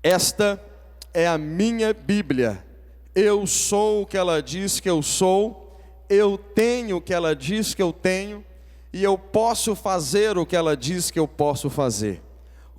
Esta é a minha Bíblia. Eu sou o que ela diz que eu sou, eu tenho o que ela diz que eu tenho, e eu posso fazer o que ela diz que eu posso fazer.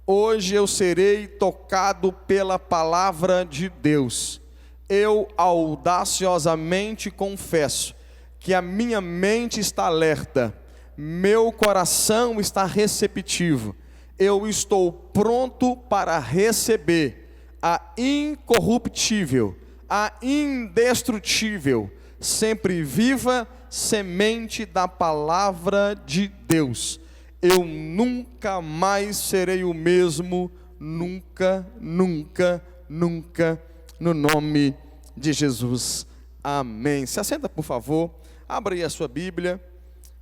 Hoje eu serei tocado pela palavra de Deus. Eu audaciosamente confesso que a minha mente está alerta, meu coração está receptivo, eu estou pronto para receber a incorruptível, a indestrutível, sempre viva semente da palavra de Deus. Eu nunca mais serei o mesmo, nunca, nunca, nunca, no nome de Jesus. Amém. Se assenta, por favor, abra aí a sua Bíblia.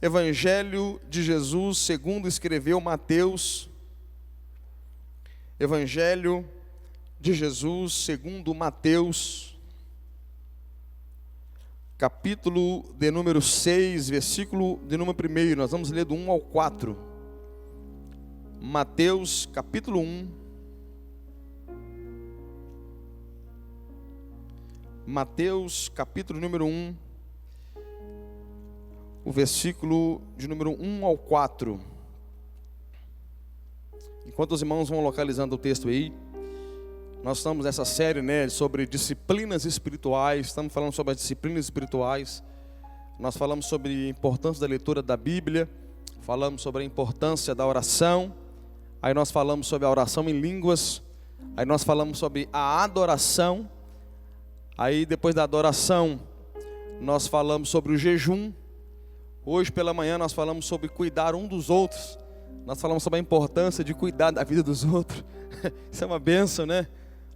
Evangelho de Jesus, segundo escreveu Mateus. Evangelho de Jesus, segundo Mateus, capítulo de número 6, versículo de número 1. Nós vamos ler do 1 ao 4. Mateus, capítulo 1. Mateus, capítulo número 1. O versículo de número 1 ao 4. Enquanto os irmãos vão localizando o texto aí, nós estamos nessa série, sobre disciplinas espirituais. Estamos falando sobre as disciplinas espirituais. Nós falamos sobre a importância da leitura da Bíblia, falamos sobre a importância da oração, aí nós falamos sobre a oração em línguas, aí nós falamos sobre a adoração, aí depois da adoração nós falamos sobre o jejum. Hoje pela manhã nós falamos sobre cuidar um dos outros. Nós falamos sobre a importância de cuidar da vida dos outros. Isso é uma bênção, né?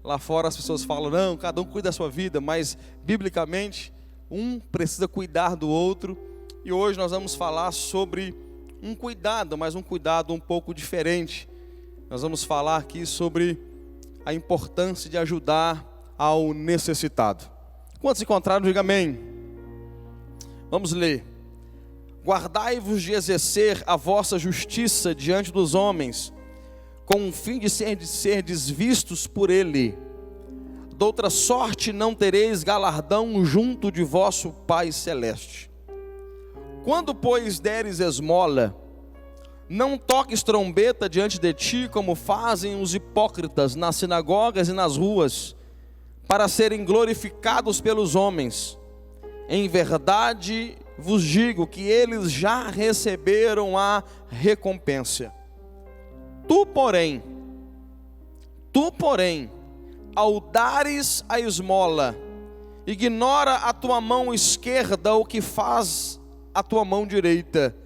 Lá fora as pessoas falam, não, cada um cuida da sua vida, mas biblicamente um precisa cuidar do outro. E hoje nós vamos falar sobre um cuidado, mas um cuidado um pouco diferente. Nós vamos falar aqui sobre a importância de ajudar ao necessitado. Quantos encontraram, diga amém. Vamos ler. Guardai-vos de exercer a vossa justiça diante dos homens, com o fim de serdes vistos por ele. Doutra sorte não tereis galardão junto de vosso Pai Celeste. Quando, pois, deres esmola, não toques trombeta diante de ti, como fazem os hipócritas nas sinagogas e nas ruas, para serem glorificados pelos homens. Em verdade vos digo que eles já receberam a recompensa. Tu, porém, ao dares a esmola, ignora a tua mão esquerda o que faz a tua mão direita,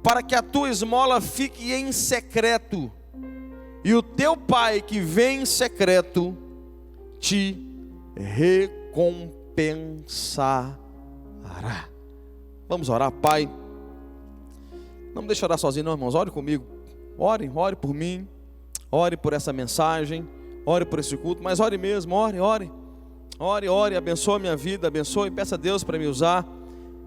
para que a tua esmola fique em secreto, e o teu Pai que vem em secreto te recompensará. Vamos orar. Pai, não me deixe orar sozinho não, irmãos, ore comigo. Ore por mim, ore por essa mensagem, ore por esse culto, mas ore mesmo, ore, abençoe a minha vida, abençoe, peça a Deus para me usar,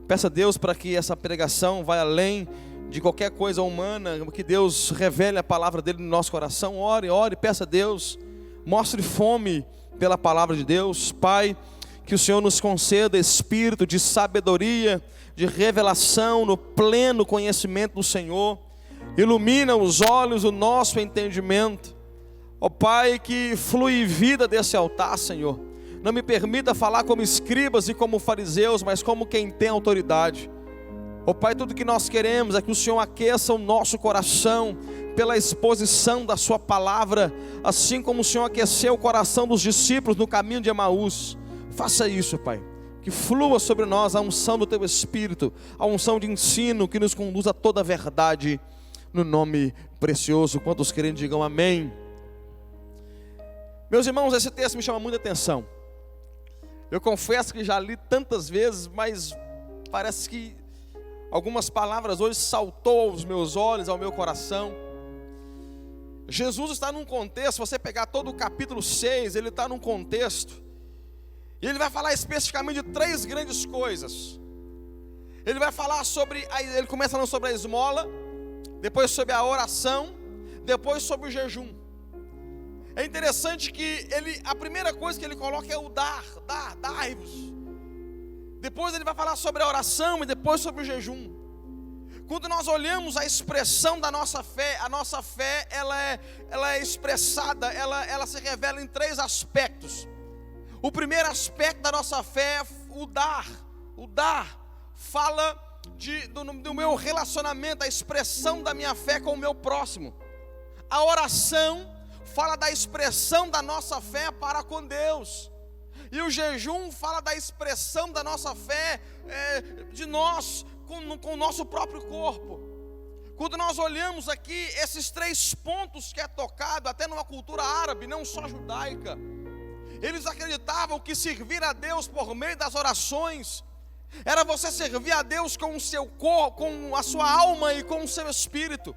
peça a Deus para que essa pregação vá além de qualquer coisa humana, que Deus revele a palavra dele no nosso coração. Ore, peça a Deus, mostre fome pela palavra de Deus. Pai, que o Senhor nos conceda espírito de sabedoria, de revelação no pleno conhecimento do Senhor. Ilumina os olhos do nosso entendimento. Ó Pai, que flui vida desse altar, Senhor. Não me permita falar como escribas e como fariseus, mas como quem tem autoridade. Ó Pai, tudo que nós queremos é que o Senhor aqueça o nosso coração pela exposição da sua palavra, assim como o Senhor aqueceu o coração dos discípulos no caminho de Emaús. Faça isso, Pai. Que flua sobre nós a unção do Teu Espírito, a unção de ensino que nos conduz a toda a verdade, no nome precioso. Quantos querem, digam amém. Meus irmãos, esse texto me chama muita atenção. Eu confesso que já li tantas vezes, mas parece que algumas palavras hoje saltou aos meus olhos, ao meu coração. Jesus está num contexto, se você pegar todo o capítulo 6, ele está num contexto, e ele vai falar especificamente de 3 grandes coisas. Ele vai falar sobre, ele começa falando sobre a esmola, depois sobre a oração, depois sobre o jejum. É interessante que a primeira coisa que ele coloca é o dai-vos. Depois ele vai falar sobre a oração e depois sobre o jejum. Quando nós olhamos a expressão da nossa fé, a nossa fé ela é expressada, ela se revela em 3 aspectos. O primeiro aspecto da nossa fé é o dar. O dar fala do meu relacionamento, a expressão da minha fé com o meu próximo. A oração fala da expressão da nossa fé para com Deus. E o jejum fala da expressão da nossa fé de nós com o nosso próprio corpo. Quando nós olhamos aqui esses 3 pontos que é tocado até numa cultura árabe, não só judaica, eles acreditavam que servir a Deus por meio das orações era você servir a Deus com o seu corpo, com a sua alma e com o seu espírito.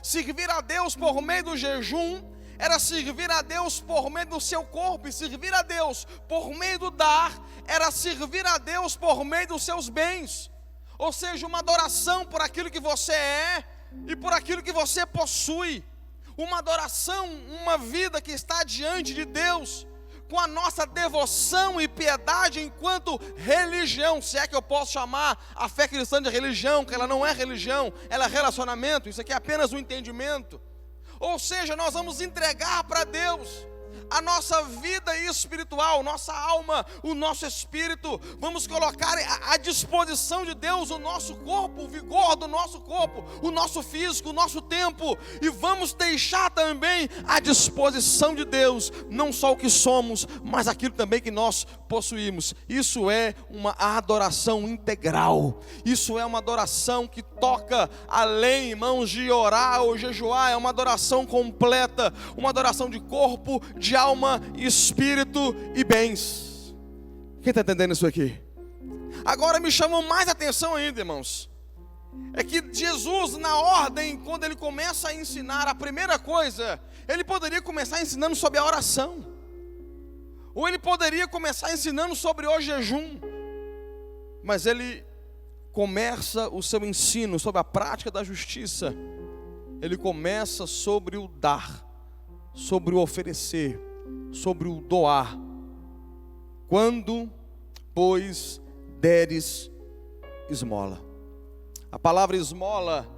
Servir a Deus por meio do jejum era servir a Deus por meio do seu corpo, e servir a Deus por meio do dar era servir a Deus por meio dos seus bens. Ou seja, uma adoração por aquilo que você é e por aquilo que você possui. Uma adoração, uma vida que está diante de Deus, com a nossa devoção e piedade enquanto religião. Se é que eu posso chamar a fé cristã de religião, que ela não é religião, ela é relacionamento. Isso aqui é apenas um entendimento. Ou seja, nós vamos entregar para Deus a nossa vida espiritual, nossa alma, o nosso espírito. Vamos colocar à disposição de Deus o nosso corpo, o vigor do nosso corpo, o nosso físico, o nosso tempo. E vamos deixar também à disposição de Deus, não só o que somos, mas aquilo também que nós possuímos. Isso é uma adoração integral. Isso é uma adoração que toca além, irmãos, de orar ou jejuar. É uma adoração completa, uma adoração de corpo, de alma, espírito e bens. Quem está entendendo isso aqui? Agora me chamou mais atenção ainda, irmãos, é que Jesus, na ordem, quando ele começa a ensinar, a primeira coisa, ele poderia começar ensinando sobre a oração, ou ele poderia começar ensinando sobre o jejum, mas ele começa o seu ensino sobre a prática da justiça. Ele começa sobre o dar, sobre o oferecer, sobre o doar. Quando, pois, deres esmola. A palavra esmola,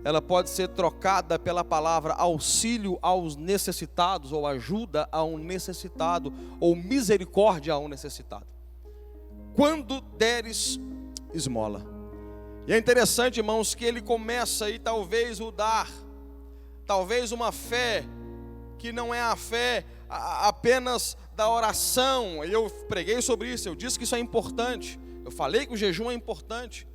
ela pode ser trocada pela palavra auxílio aos necessitados, ou ajuda a um necessitado, ou misericórdia a um necessitado. Quando deres esmola. E é interessante, irmãos, que ele começa aí talvez o dar, talvez uma fé que não é a fé apenas da oração. Eu preguei sobre isso, eu disse que isso é importante, eu falei que o jejum é importante,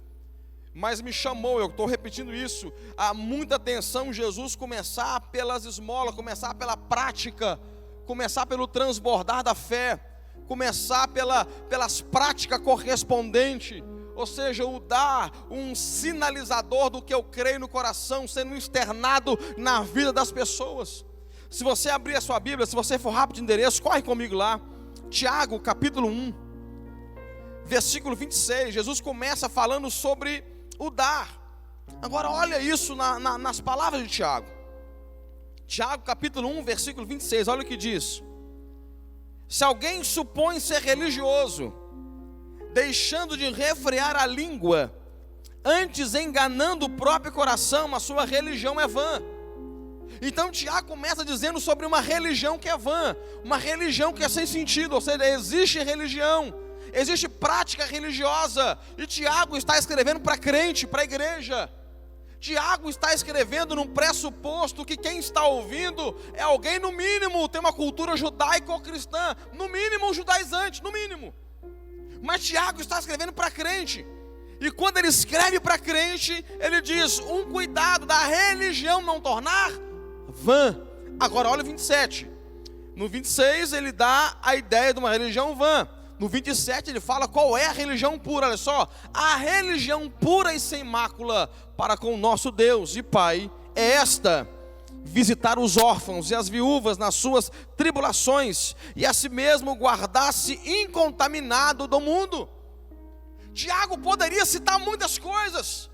mas me chamou, eu estou repetindo isso, há muita atenção Jesus começar pelas esmolas, começar pela prática, começar pelo transbordar da fé, começar pelas práticas correspondentes. Ou seja, o dar, um sinalizador do que eu creio no coração, sendo externado na vida das pessoas. Se você abrir a sua Bíblia, se você for rápido de endereço, corre comigo lá. Tiago, capítulo 1, versículo 26. Jesus começa falando sobre o dar. Agora olha isso nas palavras de Tiago. Tiago, capítulo 1, versículo 26. Olha o que diz. Se alguém supõe ser religioso, deixando de refrear a língua, antes enganando o próprio coração, a sua religião é vã. Então Tiago começa dizendo sobre uma religião que é vã, uma religião que é sem sentido. Ou seja, existe religião, existe prática religiosa, e Tiago está escrevendo para crente, para a igreja. Tiago está escrevendo num pressuposto que quem está ouvindo é alguém, no mínimo, tem uma cultura judaica ou cristã, no mínimo um judaizante, no mínimo. Mas Tiago está escrevendo para crente, e quando ele escreve para crente, ele diz, um cuidado da religião não tornar vã. Agora olha o 27, no 26 ele dá a ideia de uma religião vã, no 27 ele fala qual é a religião pura. Olha só, a religião pura e sem mácula para com o nosso Deus e Pai é esta: visitar os órfãos e as viúvas nas suas tribulações, e a si mesmo guardar-se incontaminado do mundo. Tiago poderia citar muitas coisas.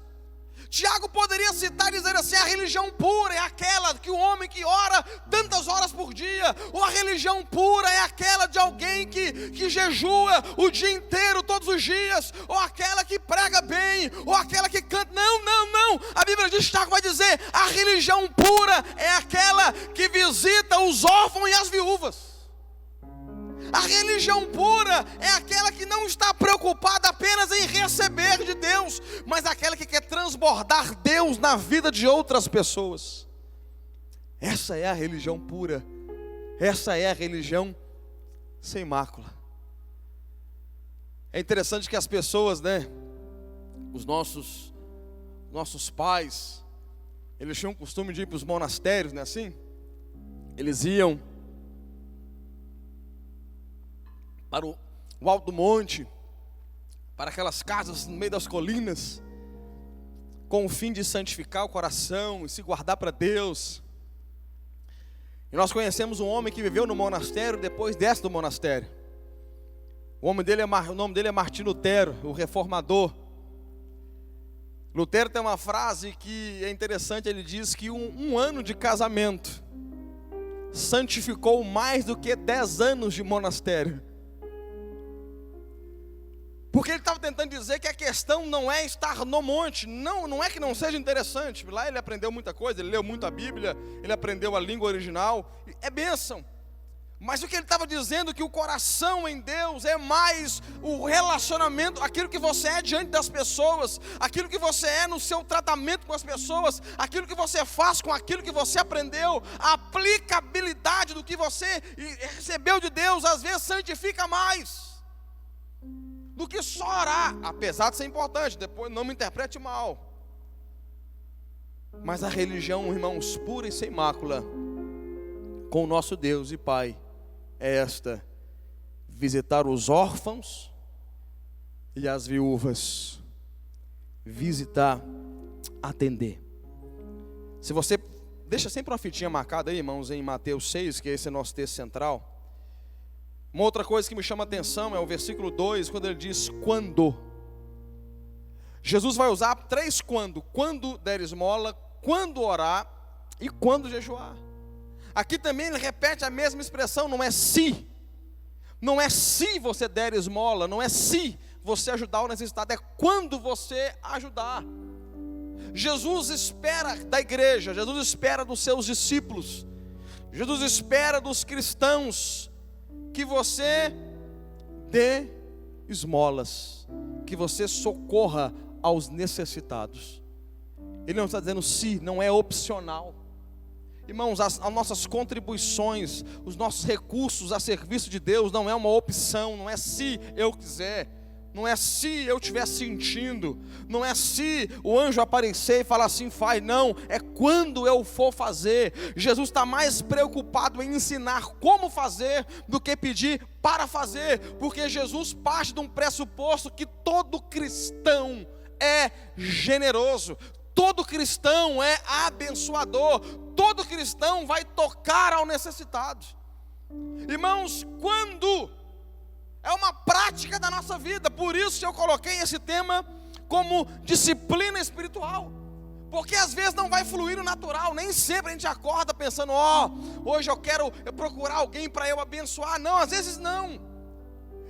Tiago poderia citar e dizer assim: a religião pura é aquela que o homem que ora tantas horas por dia, ou a religião pura é aquela de alguém que jejua o dia inteiro, todos os dias, ou aquela que prega bem, ou aquela que canta. Não, não, não. A Bíblia diz, Tiago vai dizer, a religião pura é aquela que visita os órfãos e as viúvas. A religião pura é aquela que não está preocupada apenas em receber de Deus, mas aquela que quer transbordar Deus na vida de outras pessoas. Essa é a religião pura. Essa é a religião sem mácula. É interessante que as pessoas, os nossos pais, eles tinham o costume de ir para os monastérios, não é assim? Eles iam para o alto do monte, para aquelas casas no meio das colinas, com o fim de santificar o coração e se guardar para Deus. E nós conhecemos um homem que viveu no monastério, depois desce do monastério. O nome dele é Martim Lutero, o reformador. Lutero tem uma frase que é interessante, ele diz que um ano de casamento santificou mais do que 10 anos de monastério. Porque ele estava tentando dizer que a questão não é estar no monte. Não é que não seja interessante. Lá ele aprendeu muita coisa, ele leu muito a Bíblia, ele aprendeu a língua original. É bênção. Mas o que ele estava dizendo é que o coração em Deus é mais o relacionamento, aquilo que você é diante das pessoas, aquilo que você é no seu tratamento com as pessoas, aquilo que você faz com aquilo que você aprendeu, a aplicabilidade do que você recebeu de Deus, às vezes santifica mais do que só orar, apesar de ser importante, depois não me interprete mal. Mas a religião, irmãos, pura e sem mácula, com o nosso Deus e Pai, é esta: visitar os órfãos e as viúvas, visitar, atender. Se você, deixa sempre uma fitinha marcada aí, irmãos, em Mateus 6, que esse é nosso texto central. Uma outra coisa que me chama a atenção é o versículo 2, quando ele diz quando. Jesus vai usar 3 quando. Quando der esmola, quando orar e quando jejuar. Aqui também ele repete a mesma expressão, não é se. Não é se você der esmola, não é se você ajudar o necessitado, é quando você ajudar. Jesus espera da igreja, Jesus espera dos seus discípulos, Jesus espera dos cristãos que você dê esmolas, que você socorra aos necessitados. Ele não está dizendo se, não é opcional. Irmãos, as nossas contribuições, os nossos recursos a serviço de Deus não é uma opção, não é se eu quiser, não é se eu estiver sentindo, não é se o anjo aparecer e falar assim, faz, não, é quando eu for fazer. Jesus está mais preocupado em ensinar como fazer do que pedir para fazer, porque Jesus parte de um pressuposto que todo cristão é generoso, todo cristão é abençoador, todo cristão vai tocar ao necessitado. Irmãos, quando é uma prática da nossa vida, por isso eu coloquei esse tema como disciplina espiritual, porque às vezes não vai fluir o natural, nem sempre a gente acorda pensando, hoje eu quero procurar alguém para eu abençoar, não, às vezes não.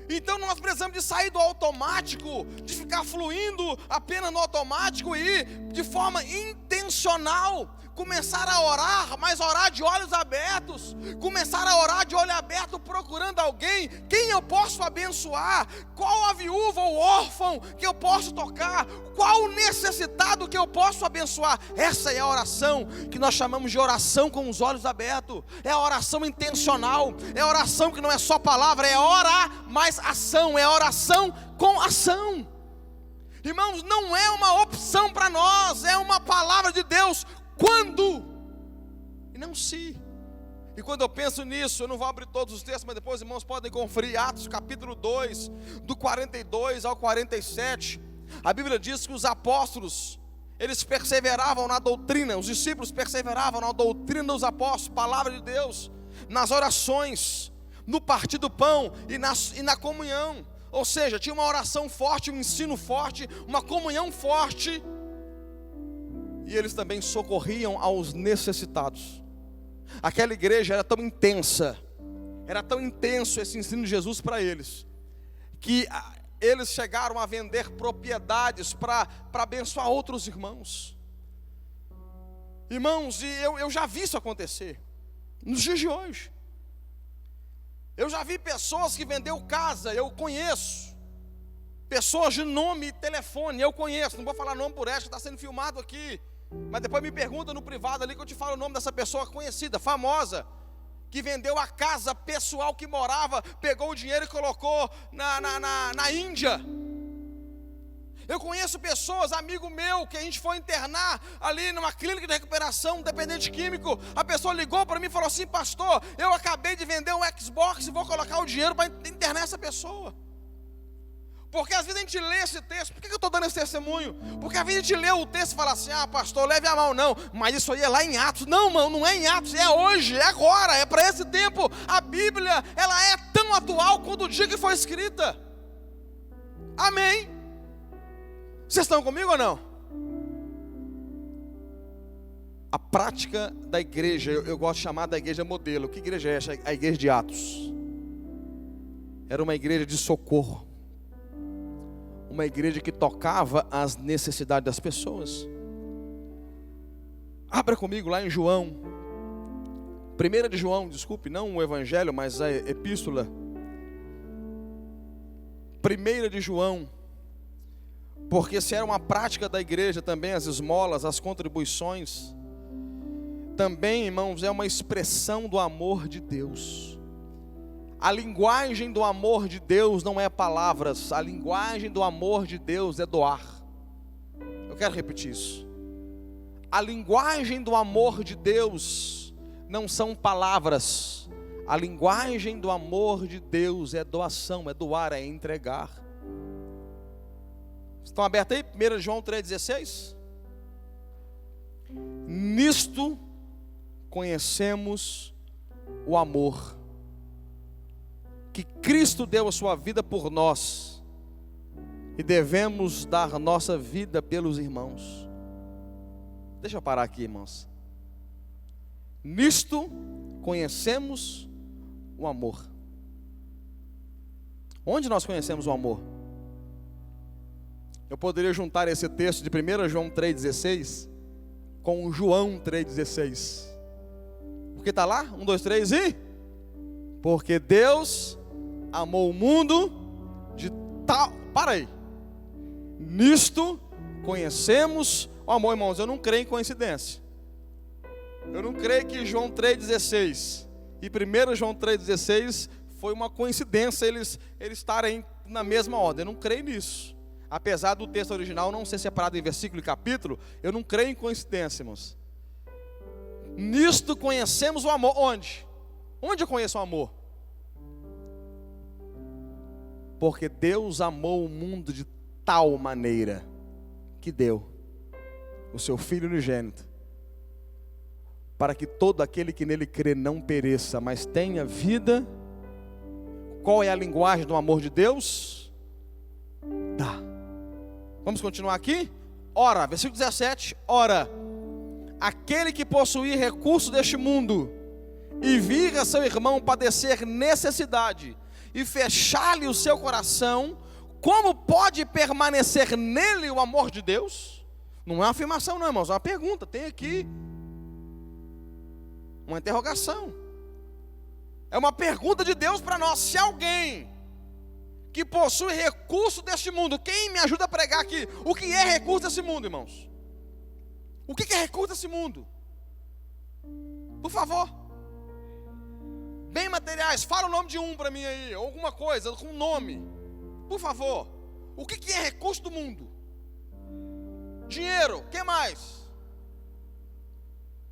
Então nós precisamos de sair do automático, de ficar fluindo apenas no automático e de forma intencional começar a orar, mas orar de olhos abertos, começar a orar de olho aberto procurando alguém, quem eu posso abençoar, qual a viúva ou órfão que eu posso tocar, qual o necessitado que eu posso abençoar. Essa é a oração que nós chamamos de oração com os olhos abertos, é a oração intencional, é a oração que não é só palavra, é orar mais ação, é a oração com ação. Irmãos, não é uma opção para nós, é uma palavra de Deus, quando, e não se. E quando eu penso nisso, eu não vou abrir todos os textos, mas depois os irmãos podem conferir Atos capítulo 2, do 42 ao 47, a Bíblia diz que os apóstolos, eles perseveravam na doutrina, os discípulos perseveravam na doutrina dos apóstolos, palavra de Deus, nas orações, no partir do pão e na comunhão. Ou seja, tinha uma oração forte, um ensino forte, uma comunhão forte. e eles também socorriam aos necessitados. Aquela igreja era tão intensa, era tão intenso esse ensino de Jesus para eles, que eles chegaram a vender propriedades para abençoar outros irmãos. Irmãos, e eu já vi isso acontecer nos dias de hoje. Eu já vi pessoas que vendeu casa, eu conheço. Pessoas de nome e telefone, eu conheço. Não vou falar nome por esta, está sendo filmado aqui. Mas depois me pergunta no privado ali que eu te falo o nome dessa pessoa conhecida, famosa, que vendeu a casa pessoal que morava, pegou o dinheiro e colocou na Índia. Eu conheço pessoas, amigo meu, que a gente foi internar ali numa clínica de recuperação, dependente químico. A pessoa ligou para mim e falou assim: pastor, eu acabei de vender um Xbox e vou colocar o dinheiro para internar essa pessoa. Porque às vezes a gente lê esse texto. Por que eu estou dando esse testemunho? Porque às vezes a gente lê o texto e fala assim: ah, pastor, leve a mal. Não, mas isso aí é lá em Atos. Não, mano, não é em Atos, é hoje, é agora, é para esse tempo. A Bíblia, ela é tão atual quanto o dia que foi escrita. Amém. Vocês estão comigo ou não? A prática da igreja, eu gosto de chamar da igreja modelo. Que igreja é essa? A igreja de Atos. Era uma igreja de socorro. Uma igreja que tocava as necessidades das pessoas. Abra comigo lá em João. 1 de João, desculpe, não o evangelho, mas a epístola. 1 de João. Porque se era uma prática da igreja também as esmolas, as contribuições, também, irmãos, é uma expressão do amor de Deus. A linguagem do amor de Deus não é palavras, a linguagem do amor de Deus é doar. Eu quero repetir isso. A linguagem do amor de Deus não são palavras, a linguagem do amor de Deus é doação, é doar, é entregar. Estão abertos aí? 1 João 3,16. Nisto conhecemos o amor, que Cristo deu a sua vida por nós, e devemos dar nossa vida pelos irmãos. Deixa eu parar aqui, irmãos. Nisto conhecemos o amor. Onde nós conhecemos o amor? Eu poderia juntar esse texto de 1 João 3,16 com João 3,16. Porque está lá? 1, 2, 3 e... Porque Deus amou o mundo de tal... Para aí. Nisto conhecemos o amor, irmãos. Eu não creio em coincidência. Eu não creio que João 3,16 e 1 João 3,16 foi uma coincidência eles estarem na mesma ordem. Eu não creio nisso. Apesar do texto original não ser separado em versículo e capítulo, eu não creio em coincidência, irmãos. Nisto conhecemos o amor. Onde? Onde eu conheço o amor? Porque Deus amou o mundo de tal maneira que deu o seu Filho unigênito, para que todo aquele que nele crê não pereça, mas tenha vida. Qual é a linguagem do amor de Deus? Dá. Vamos continuar aqui? Ora, versículo 17. Ora, aquele que possuir recursos deste mundo e vir a seu irmão padecer necessidade e fechar-lhe o seu coração, como pode permanecer nele o amor de Deus? Não é uma afirmação não, irmãos, é uma pergunta. Tem aqui uma interrogação. É uma pergunta de Deus para nós. Se alguém que possui recurso deste mundo, quem me ajuda a pregar aqui? O que é recurso desse mundo, irmãos? O que é recurso desse mundo? Por favor. Bem materiais, fala o nome de um para mim aí, alguma coisa, com nome. Por favor. O que é recurso do mundo? Dinheiro, o que mais?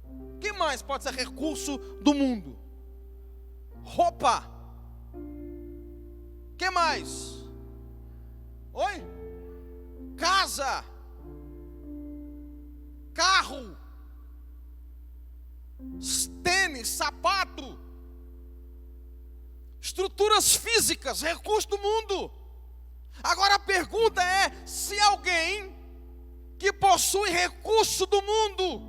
O que mais pode ser recurso do mundo? Roupa. O que mais? Oi? Casa. Carro. Tênis, sapato. Estruturas físicas, recursos do mundo. Agora a pergunta é: se alguém que possui recurso do mundo,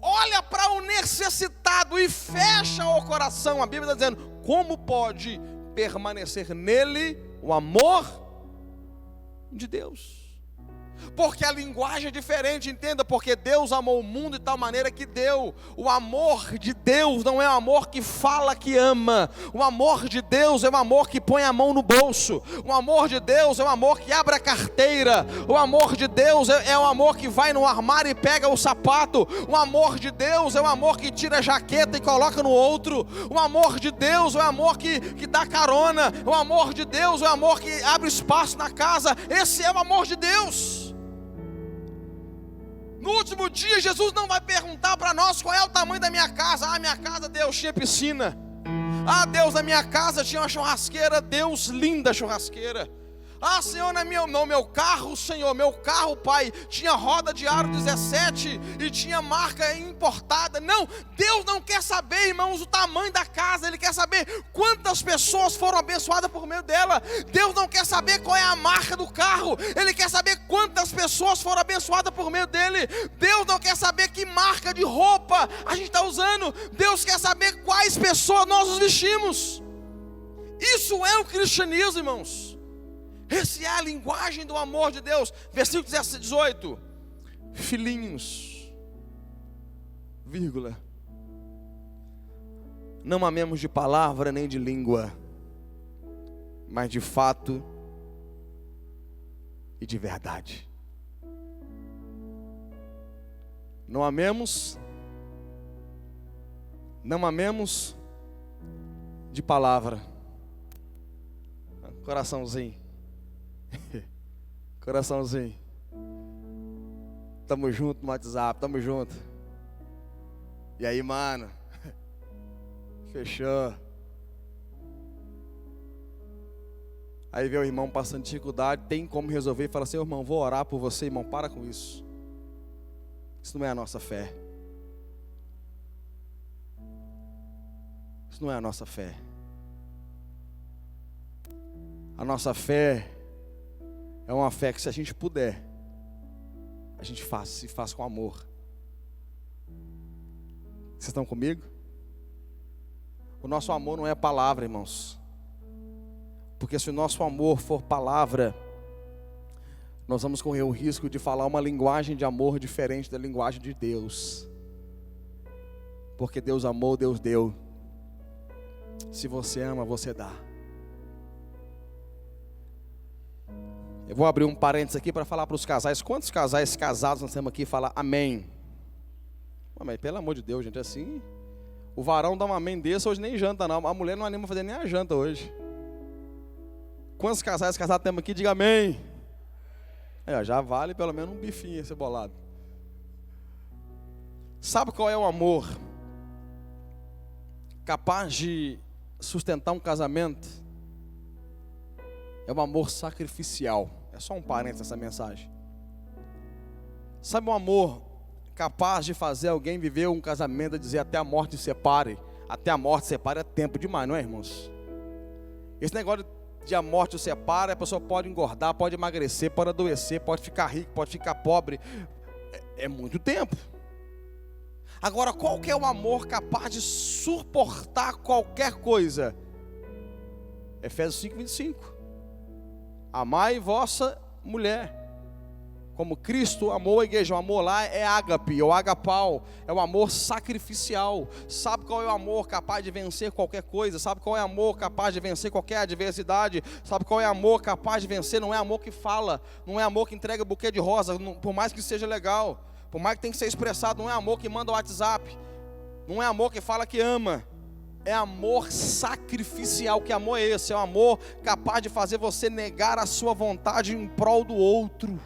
olha para o necessitado e fecha o coração. A Bíblia está dizendo: como pode permanecer nele o amor de Deus? Porque a linguagem é diferente, entenda, porque Deus amou o mundo de tal maneira que deu. O amor de Deus não é o amor que fala que ama. O amor de Deus é o amor que põe a mão no bolso. O amor de Deus é o amor que abre a carteira. O amor de Deus é o amor que vai no armário e pega o sapato. O amor de Deus é o amor que tira a jaqueta e coloca no outro. O amor de Deus é o amor que dá carona. O amor de Deus é o amor que abre espaço na casa. Esse é o amor de Deus. No último dia, Jesus não vai perguntar para nós qual é o tamanho da minha casa. Ah, minha casa, Deus, tinha piscina. Ah, Deus, na minha casa tinha uma churrasqueira. Deus, linda churrasqueira. Ah, Senhor, no meu carro, Senhor, meu carro, Pai, tinha roda de aro 17 e tinha marca importada. Não, Deus não quer saber, irmãos, o tamanho da casa. Ele quer saber quantas pessoas foram abençoadas por meio dela. Deus não quer saber qual é a marca do carro. Ele quer saber quantas pessoas foram abençoadas por meio dele. Deus não quer saber que marca de roupa a gente está usando. Deus quer saber quais pessoas nós nos vestimos. Isso é o cristianismo, irmãos. Essa é a linguagem do amor de Deus. Versículo 18: filhinhos, vírgula, não amemos de palavra nem de língua, mas de fato e de verdade. Não amemos de palavra. Coraçãozinho. Coraçãozinho. Tamo junto no WhatsApp, tamo junto. E aí, mano? Fechou. Aí vê o irmão passando dificuldade, tem como resolver e fala assim: irmão, vou orar por você, irmão, para com isso. Isso não é a nossa fé. Isso não é a nossa fé. A nossa fé é uma fé que, se a gente puder, a gente faz com amor. Vocês estão comigo? O nosso amor não é palavra, irmãos. Porque se o nosso amor for palavra, nós vamos correr o risco de falar uma linguagem de amor diferente da linguagem de Deus. Porque Deus amou, Deus deu. Se você ama, você dá. Eu vou abrir um parênteses aqui para falar para os casais. Quantos casais casados nós temos aqui? Falar amém. Mas pelo amor de Deus, gente, assim, o varão dá um amém desse, hoje nem janta não. A mulher não anima a fazer nem a janta hoje. Quantos casais casados temos aqui? Diga amém. Já vale pelo menos um bifinho esse bolado. Sabe qual é o amor capaz de sustentar um casamento? É um amor sacrificial. É só um parênteses essa mensagem. Sabe um amor capaz de fazer alguém viver um casamento, dizer até a morte separe? Até a morte separe é tempo demais, não é, irmãos? Esse negócio de a morte separa, a pessoa pode engordar, pode emagrecer, pode adoecer, pode ficar rico, pode ficar pobre. É muito tempo. Agora, qual que é o amor capaz de suportar qualquer coisa? Efésios 5:25. Amai vossa mulher, como Cristo amou a igreja. O amor lá é ágape, ou agapau, é o amor sacrificial. Sabe qual é o amor capaz de vencer qualquer coisa? Sabe qual é o amor capaz de vencer qualquer adversidade? Sabe qual é o amor capaz de vencer? Não é amor que fala, não é amor que entrega buquê de rosa, por mais que seja legal, por mais que tenha que ser expressado. Não é amor que manda o WhatsApp, não é amor que fala que ama. É amor sacrificial. Que amor é esse? É um amor capaz de fazer você negar a sua vontade em prol do outro.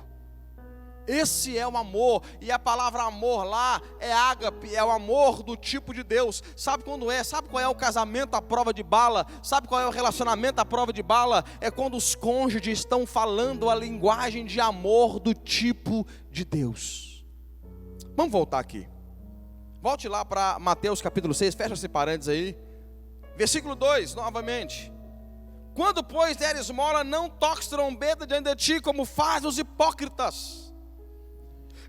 Esse é o amor. E a palavra amor lá é ágape, é o amor do tipo de Deus. Sabe quando é? Sabe qual é o casamento à prova de bala? Sabe qual é o relacionamento à prova de bala? É quando os cônjuges estão falando a linguagem de amor do tipo de Deus. Vamos voltar aqui. Volte lá para Mateus capítulo 6, fecha esse parênteses aí. Versículo 2, novamente. Quando, pois, der esmola, não toques trombeta diante de ti, como fazem os hipócritas.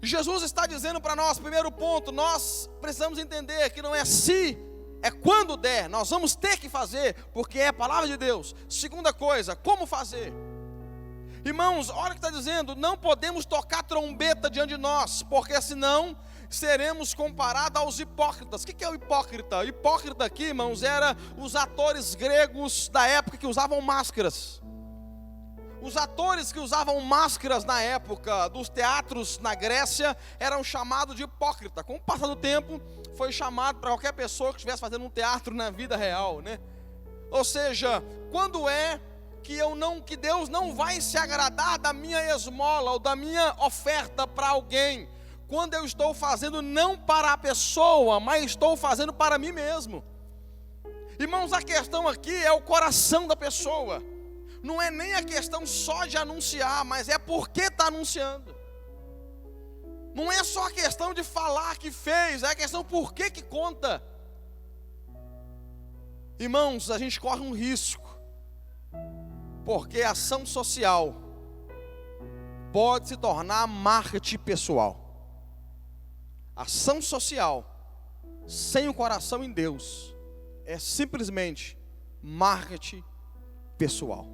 Jesus está dizendo para nós, primeiro ponto, nós precisamos entender que não é se, é quando der, nós vamos ter que fazer, porque é a palavra de Deus. Segunda coisa, como fazer? Irmãos, olha o que está dizendo, não podemos tocar trombeta diante de nós, porque senão seremos comparados aos hipócritas. O que é o hipócrita? O hipócrita aqui, irmãos, era os atores gregos da época que usavam máscaras. Os atores que usavam máscaras na época dos teatros na Grécia eram chamados de hipócrita. Com o passar do tempo, foi chamado para qualquer pessoa que estivesse fazendo um teatro na vida real, né? Ou seja, quando é que Deus não vai se agradar da minha esmola ou da minha oferta para alguém? Quando eu estou fazendo não para a pessoa, mas estou fazendo para mim mesmo. Irmãos, a questão aqui é o coração da pessoa. Não é nem a questão só de anunciar, mas é porque está anunciando. Não é só a questão de falar que fez, é a questão por que conta. Irmãos, a gente corre um risco, porque a ação social pode se tornar marketing pessoal. Ação social sem o coração em Deus é simplesmente marketing pessoal.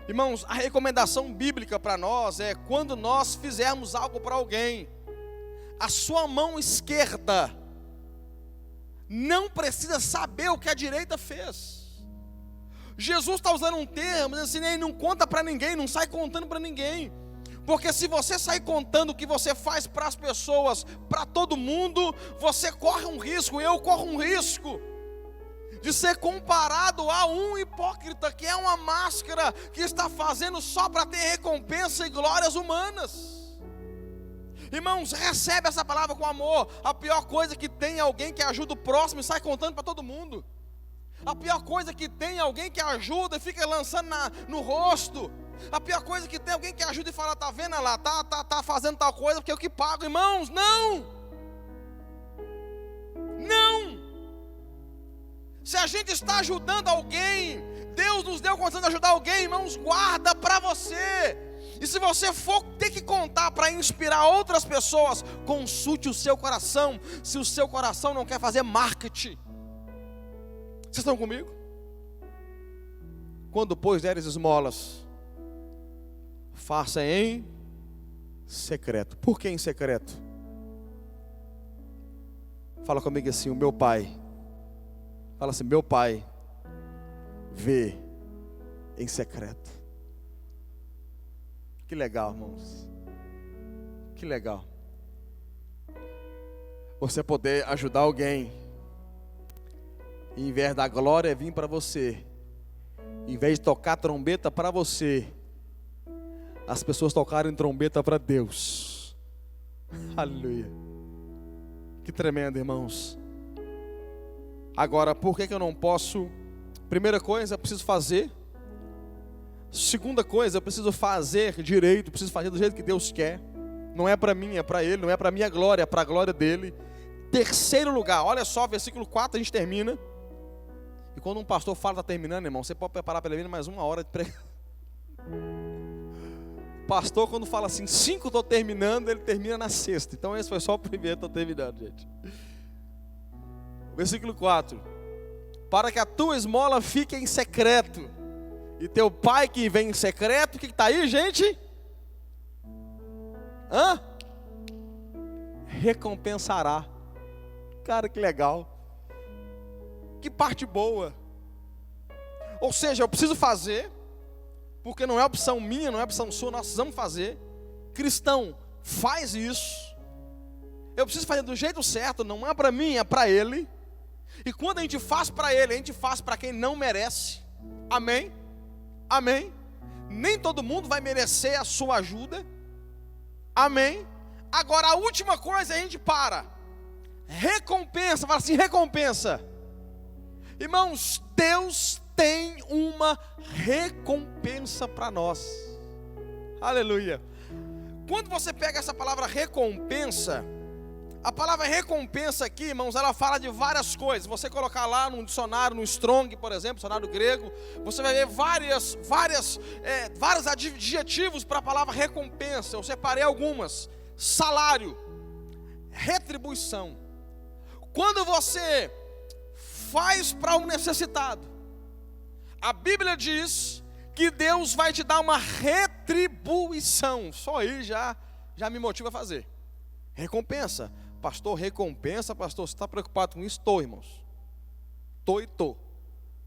Irmãos, a recomendação bíblica para nós é quando nós fizermos algo para alguém, a sua mão esquerda não precisa saber o que a direita fez. Jesus está usando um termo, dizendo assim, não conta para ninguém, não sai contando para ninguém. Porque se você sair contando o que você faz para as pessoas, para todo mundo, você corre um risco, eu corro um risco de ser comparado a um hipócrita, que é uma máscara que está fazendo só para ter recompensa e glórias humanas. Irmãos, recebe essa palavra com amor. A pior coisa que tem é alguém que ajuda o próximo e sai contando para todo mundo. A pior coisa que tem é alguém que ajuda e fica lançando no rosto. A pior coisa que tem é alguém que ajuda e fala, tá vendo lá, tá fazendo tal coisa porque eu que pago. Irmãos, não! Não! Se a gente está ajudando alguém, Deus nos deu condição de ajudar alguém, irmãos, guarda para você. E se você for ter que contar para inspirar outras pessoas, consulte o seu coração, se o seu coração não quer fazer marketing. Vocês estão comigo? Quando, pois, deres esmolas, faça em secreto. Por que em secreto? Fala comigo assim, o meu pai. Fala assim, meu pai vê em secreto. Que legal, irmãos. Que legal. Você poder ajudar alguém, e em vez da glória vir para você, em vez de tocar trombeta para você, as pessoas tocarem trombeta para Deus. Aleluia. Que tremendo, irmãos. Agora, por que eu não posso? Primeira coisa, eu preciso fazer. Segunda coisa, eu preciso fazer direito, preciso fazer do jeito que Deus quer. Não é para mim, é para Ele, não é para minha glória, é para a glória dEle. Terceiro lugar, olha só, versículo 4, a gente termina. E quando um pastor fala que está terminando, irmão, você pode preparar para ele mais 1 hora de pregação. Pastor, quando fala assim, 5 estou terminando, ele termina na 6ª. Então esse foi só o primeiro, estou terminando, gente. Versículo 4. Para que a tua esmola fique em secreto, e teu pai que vem em secreto, o que está aí, gente? Recompensará. Cara, que legal. Que parte boa. Ou seja, eu preciso fazer, porque não é opção minha, não é opção sua, nós precisamos fazer. Cristão, faz isso. Eu preciso fazer do jeito certo, não é para mim, é para Ele. E quando a gente faz para Ele, a gente faz para quem não merece. Amém? Amém? Nem todo mundo vai merecer a sua ajuda. Amém? Agora a última coisa, a gente para. Recompensa, fala assim, recompensa. Irmãos, Deus tem uma recompensa para nós. Aleluia. Quando você pega essa palavra recompensa, A palavra recompensa aqui, irmãos, ela fala de várias coisas. Você colocar lá no dicionário, no Strong, por exemplo, dicionário grego, você vai ver vários adjetivos para a palavra recompensa. Eu separei algumas: salário, retribuição. Quando você faz para um necessitado, a Bíblia diz que Deus vai te dar uma retribuição. Só aí já me motiva a fazer. Recompensa. Pastor, recompensa, pastor, você está preocupado com isso? Estou, irmãos. Estou.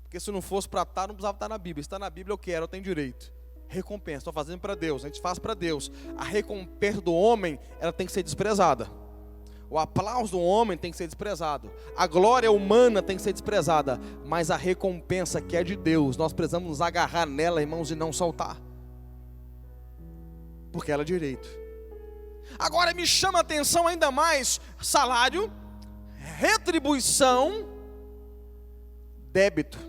Porque se não fosse para estar, não precisava estar na Bíblia. Se está na Bíblia, eu quero, eu tenho direito. Recompensa, estou fazendo para Deus, a gente faz para Deus. A recompensa do homem, ela tem que ser desprezada. O aplauso do homem tem que ser desprezado. A glória humana tem que ser desprezada. Mas a recompensa que é de Deus, nós precisamos nos agarrar nela, irmãos, e não soltar. Porque ela é direito. Agora me chama a atenção ainda mais: salário, retribuição, débito.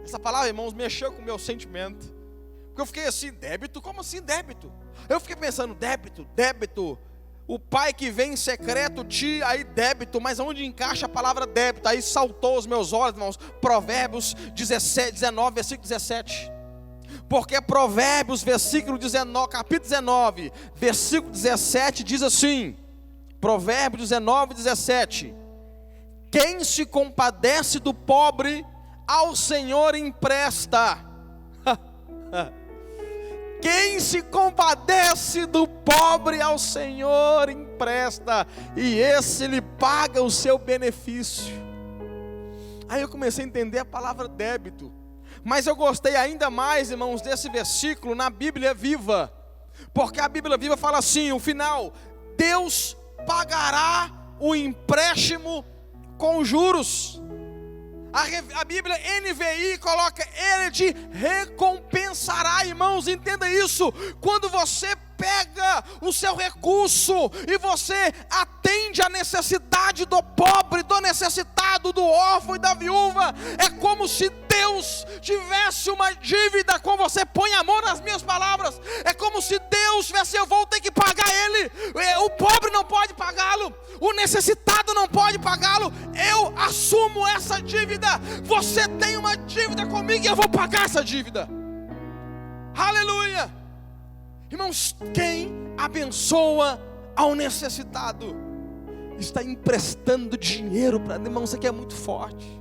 Essa palavra, irmãos, mexeu com o meu sentimento. Porque eu fiquei assim: débito? Como assim débito? Eu fiquei pensando: débito. O pai que vem em secreto, aí débito. Mas onde encaixa a palavra débito? Aí saltou os meus olhos, irmãos. Provérbios 19, versículo 17. Porque Provérbios, capítulo 19, versículo 17, diz assim: Provérbios 19, 17: quem se compadece do pobre, ao Senhor empresta. Quem se compadece do pobre, ao Senhor empresta, e esse lhe paga o seu benefício. Aí eu comecei a entender a palavra débito. Mas eu gostei ainda mais, irmãos, desse versículo na Bíblia Viva. Porque a Bíblia Viva fala assim, o final: Deus pagará o empréstimo com juros. A Bíblia NVI coloca: Ele te recompensará. Irmãos, entenda isso. Quando você pega o seu recurso e você atende a necessidade do pobre, do necessitado, do órfão e da viúva, é como se Deus tivesse uma dívida com você. Põe amor nas minhas palavras. É como se Deus tivesse: eu vou ter que pagar ele. O pobre não pode pagá-lo, o necessitado não pode pagá-lo. Eu assumo essa dívida. Você tem uma dívida comigo e eu vou pagar essa dívida. Aleluia. Irmãos, quem abençoa ao necessitado está emprestando dinheiro para... Irmãos, isso aqui é muito forte.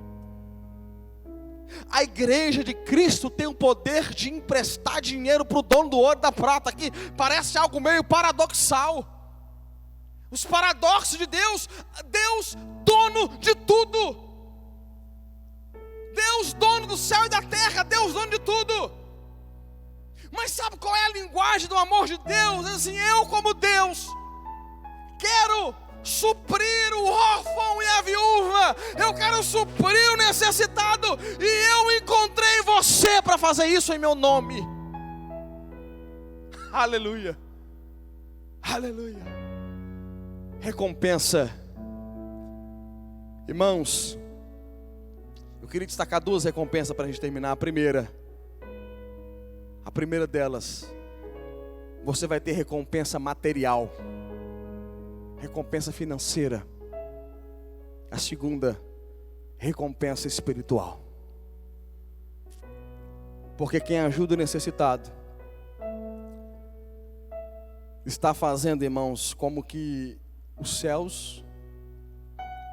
A igreja de Cristo tem o poder de emprestar dinheiro para o dono do ouro e da prata. Aqui parece algo meio paradoxal. Os paradoxos de Deus. Deus, dono de tudo. Deus, dono do céu e da terra. Deus, dono de tudo. Mas sabe qual é a linguagem do amor de Deus? É assim: eu, como Deus, quero suprir o órfão e a viúva. Eu quero suprir o necessitado. E eu encontrei você para fazer isso em meu nome. Aleluia. Aleluia. Recompensa. Irmãos, eu queria destacar duas recompensas para a gente terminar. A primeira delas, você vai ter recompensa material, recompensa financeira. A segunda, recompensa espiritual. Porque quem ajuda o necessitado está fazendo, irmãos, como que os céus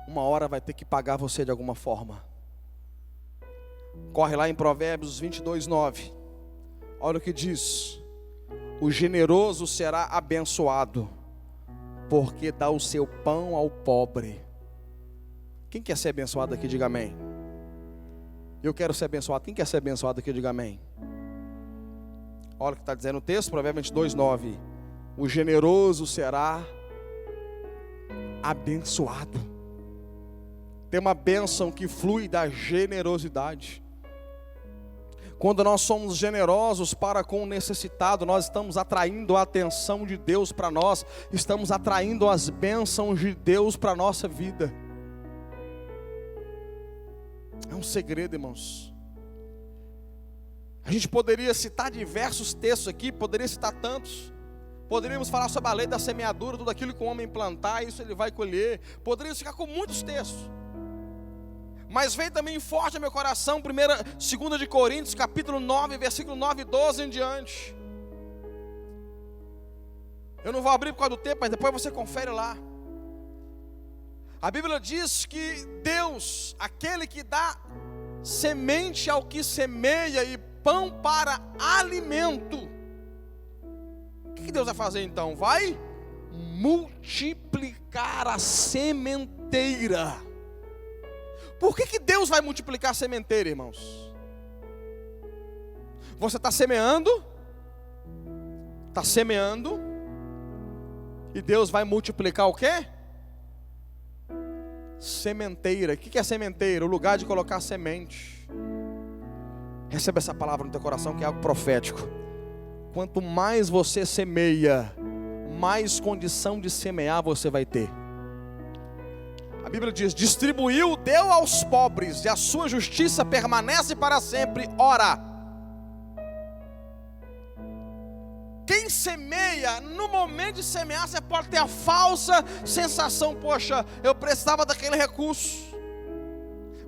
uma hora vai ter que pagar você de alguma forma. Corre lá em Provérbios 22, 9. Olha o que diz: o generoso será abençoado, porque dá o seu pão ao pobre. Quem quer ser abençoado aqui, diga amém. Eu quero ser abençoado. Quem quer ser abençoado aqui, diga amém. Olha o que está dizendo o texto, Provérbios 22, 9. O generoso será abençoado. Tem uma bênção que flui da generosidade. Quando nós somos generosos para com o necessitado, nós estamos atraindo a atenção de Deus para nós, estamos atraindo as bênçãos de Deus para a nossa vida. É um segredo, irmãos. A gente poderia citar diversos textos aqui, poderia citar tantos, Poderíamos falar sobre a lei da semeadura, tudo aquilo que o homem plantar, isso ele vai colher. Poderíamos ficar com muitos textos. Mas veio também forte ao meu coração, 2 de Coríntios, capítulo 9, versículo 9 e 12 em diante. Eu não vou abrir por causa do tempo, mas depois você confere lá. A Bíblia diz que Deus, aquele que dá semente ao que semeia e pão para alimento. O que Deus vai fazer então? Vai multiplicar a sementeira. Por que Deus vai multiplicar a sementeira, irmãos? Você está semeando, e Deus vai multiplicar o quê? Sementeira. O que é sementeira? O lugar de colocar semente. Receba essa palavra no teu coração, que é algo profético. Quanto mais você semeia, mais condição de semear você vai ter. A Bíblia diz: distribuiu, deu aos pobres, e a sua justiça permanece para sempre. Ora, quem semeia, no momento de semear, você pode ter a falsa sensação: poxa, eu precisava daquele recurso.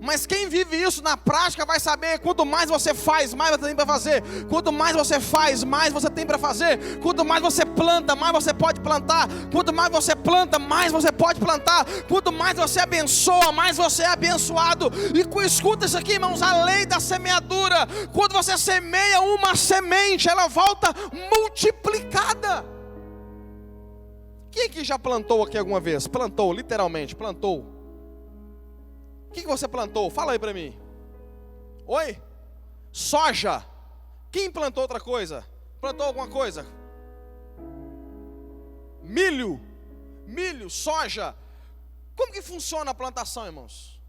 Mas quem vive isso na prática vai saber: quanto mais você faz, mais você tem para fazer. Quanto mais você faz, mais você tem para fazer. Quanto mais você planta, mais você pode plantar. Quanto mais você planta, mais você pode plantar. Quanto mais você abençoa, mais você é abençoado. E escuta isso aqui, irmãos, a lei da semeadura. Quando você semeia uma semente, ela volta multiplicada. Quem aqui já plantou aqui alguma vez? Plantou, literalmente, plantou. O que você plantou? Fala aí para mim. Oi? Soja. Quem plantou outra coisa? Plantou alguma coisa? Milho, soja. Como que funciona a plantação, irmãos?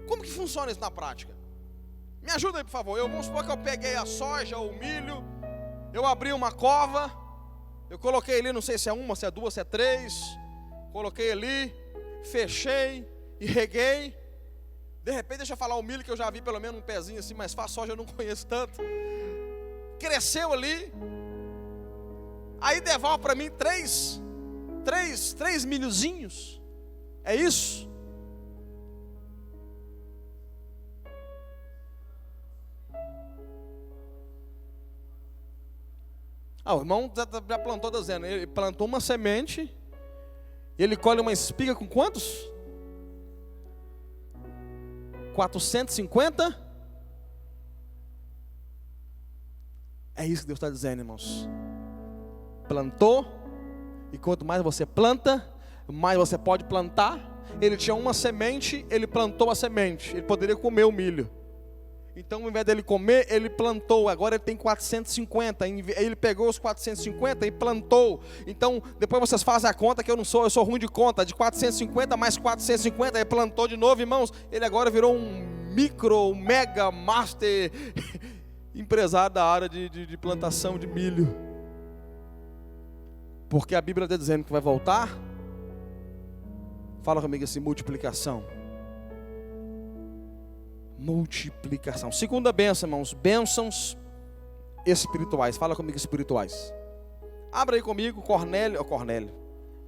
Como que funciona isso na prática? Me ajuda aí, por favor. Vamos supor que eu peguei a soja ou o milho, eu abri uma cova, eu coloquei ali, não sei se é uma, se é duas, se é três, coloquei ali, fechei e reguei. De repente, deixa eu falar o milho, que eu já vi pelo menos um pezinho assim, mas a soja eu não conheço tanto. Cresceu ali. Aí devolve para mim três milhozinhos. É isso? O irmão já plantou, tá dizendo. Ele plantou uma semente, e ele colhe uma espiga com quantos? 450? É isso que Deus está dizendo, irmãos. Plantou, e quanto mais você planta, mais você pode plantar. Ele tinha uma semente, ele plantou a semente. Ele poderia comer o milho. Então, ao invés dele comer, ele plantou. Agora ele tem 450. Ele pegou os 450 e plantou. Então, depois vocês fazem a conta, que eu sou ruim de conta. De 450 mais 450, ele plantou de novo, irmãos. Ele agora virou um mega master empresário da área de plantação de milho. Porque a Bíblia está dizendo que vai voltar. Fala comigo assim: multiplicação. Multiplicação. Segunda bênção, irmãos, bênçãos espirituais. Fala comigo, espirituais. Abra aí comigo, Cornélio.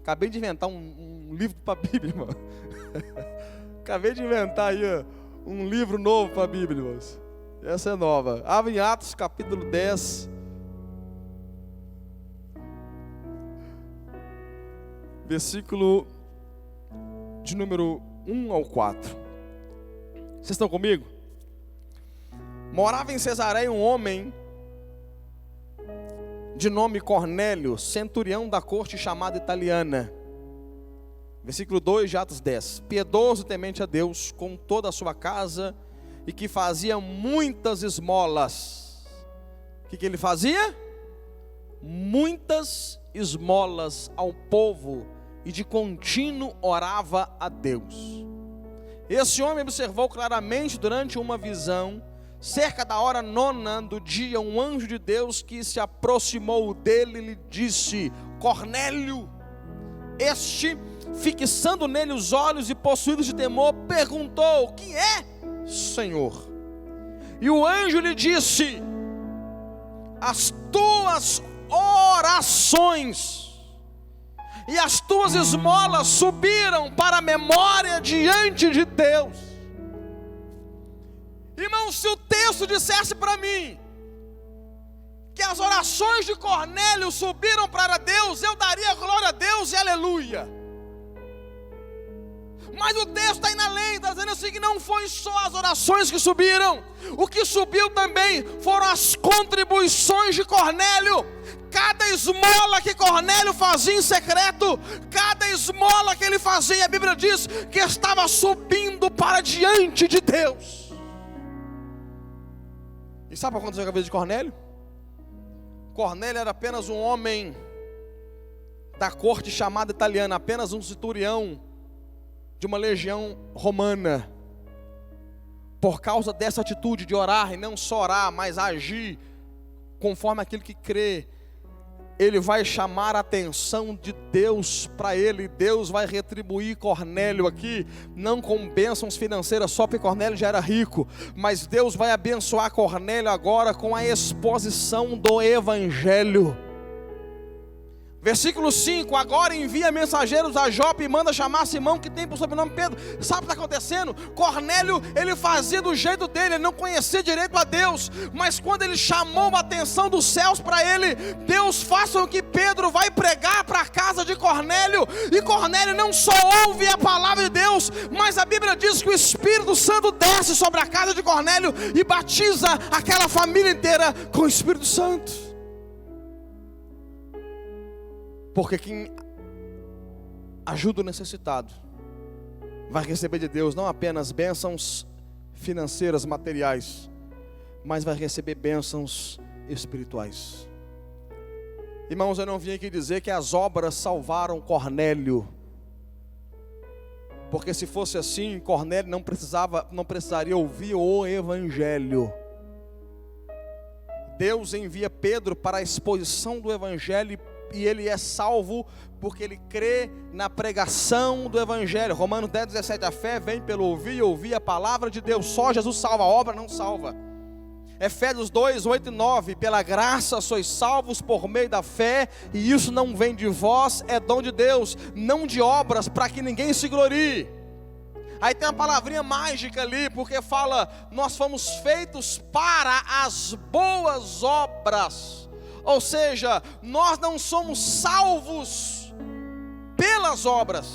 Acabei de inventar um livro para a Bíblia, irmão. Acabei de inventar aí um livro novo para a Bíblia, irmãos. Essa é nova. Abra em Atos capítulo 10. Versículo de número 1 ao 4. Vocês estão comigo? Morava em Cesareia um homem de nome Cornélio, centurião da corte chamada italiana. Versículo 2 de Atos 10. Piedoso, temente a Deus, com toda a sua casa, e que fazia muitas esmolas. O que ele fazia? Muitas esmolas ao povo, e de contínuo orava a Deus. Esse homem observou claramente durante uma visão, cerca da hora 9 do dia, um anjo de Deus que se aproximou dele e lhe disse: Cornélio. Este, fixando nele os olhos e possuído de temor, perguntou: quem é, Senhor? E o anjo lhe disse: as tuas orações, e as tuas esmolas subiram para a memória diante de Deus. Irmão, se o texto dissesse para mim que as orações de Cornélio subiram para Deus, eu daria glória a Deus e aleluia. Mas o texto está indo além, está dizendo assim, que não foi só as orações que subiram. O que subiu também foram as contribuições de Cornélio. Cada esmola que Cornélio fazia em secreto, cada esmola que ele fazia, a Bíblia diz que estava subindo para diante de Deus. E sabe o que aconteceu com a vida de Cornélio? Cornélio era apenas um homem da corte chamada italiana, apenas um centurião de uma legião romana. Por causa dessa atitude de orar, e não só orar, mas agir conforme aquilo que crê, ele vai chamar a atenção de Deus para ele. Deus vai retribuir Cornélio aqui, não com bênçãos financeiras só, porque Cornélio já era rico, mas Deus vai abençoar Cornélio agora com a exposição do Evangelho. Versículo 5, agora envia mensageiros a Jope e manda chamar Simão, que tem por sobrenome Pedro. Sabe o que está acontecendo? Cornélio, ele fazia do jeito dele, ele não conhecia direito a Deus, mas quando ele chamou a atenção dos céus para ele, Deus faça com que Pedro vai pregar para a casa de Cornélio, e Cornélio não só ouve a palavra de Deus, mas a Bíblia diz que o Espírito Santo desce sobre a casa de Cornélio e batiza aquela família inteira com o Espírito Santo. Porque quem ajuda o necessitado vai receber de Deus não apenas bênçãos financeiras, materiais, mas vai receber bênçãos espirituais. Irmãos, eu não vim aqui dizer que as obras salvaram Cornélio, porque se fosse assim, Cornélio não precisaria ouvir o Evangelho. Deus envia Pedro para a exposição do Evangelho, e ele é salvo porque ele crê na pregação do Evangelho. Romanos 10:17, a fé vem pelo ouvir e ouvir a palavra de Deus. Só Jesus salva, a obra não salva. Efésios 2:8 e 9, pela graça sois salvos por meio da fé, e isso não vem de vós, é dom de Deus, não de obras, para que ninguém se glorie. Aí tem uma palavrinha mágica ali, porque fala, nós fomos feitos para as boas obras. Ou seja, nós não somos salvos pelas obras,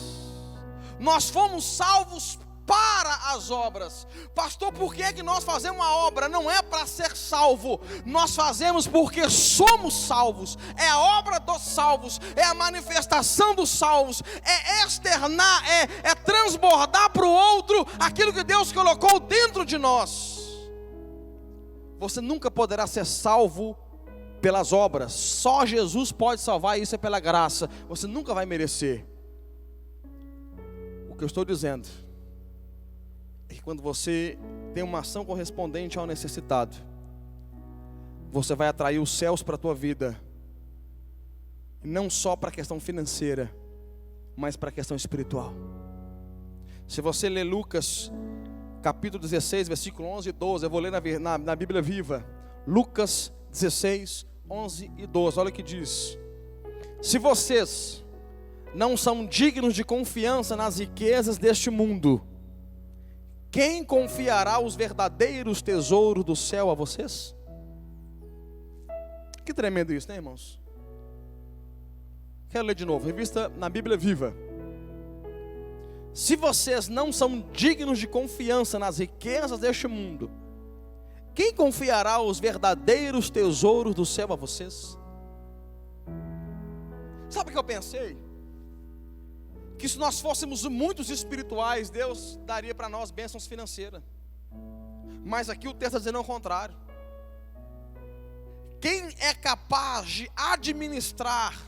nós fomos salvos para as obras. Pastor, por que é que nós fazemos uma obra? Não é para ser salvo, nós fazemos porque somos salvos. É a obra dos salvos, é a manifestação dos salvos, é externar, é transbordar para o outro aquilo que Deus colocou dentro de nós. Você nunca poderá ser salvo pelas obras, só Jesus pode salvar, isso é pela graça, você nunca vai merecer. O que eu estou dizendo é que quando você tem uma ação correspondente ao necessitado, você vai atrair os céus para a tua vida, não só para a questão financeira, mas para a questão espiritual. Se você ler Lucas capítulo 16, versículo 11 e 12, eu vou ler na Bíblia Viva, Lucas 16, 11 e 12, olha o que diz: se vocês não são dignos de confiança nas riquezas deste mundo, quem confiará os verdadeiros tesouros do céu a vocês? Que tremendo isso, né, irmãos? Quero ler de novo, revista na Bíblia Viva. Se vocês não são dignos de confiança nas riquezas deste mundo, quem confiará os verdadeiros tesouros do céu a vocês? Sabe o que eu pensei? Que se nós fôssemos muitos espirituais, Deus daria para nós bênçãos financeiras. Mas aqui o texto está dizendo ao contrário. Quem é capaz de administrar,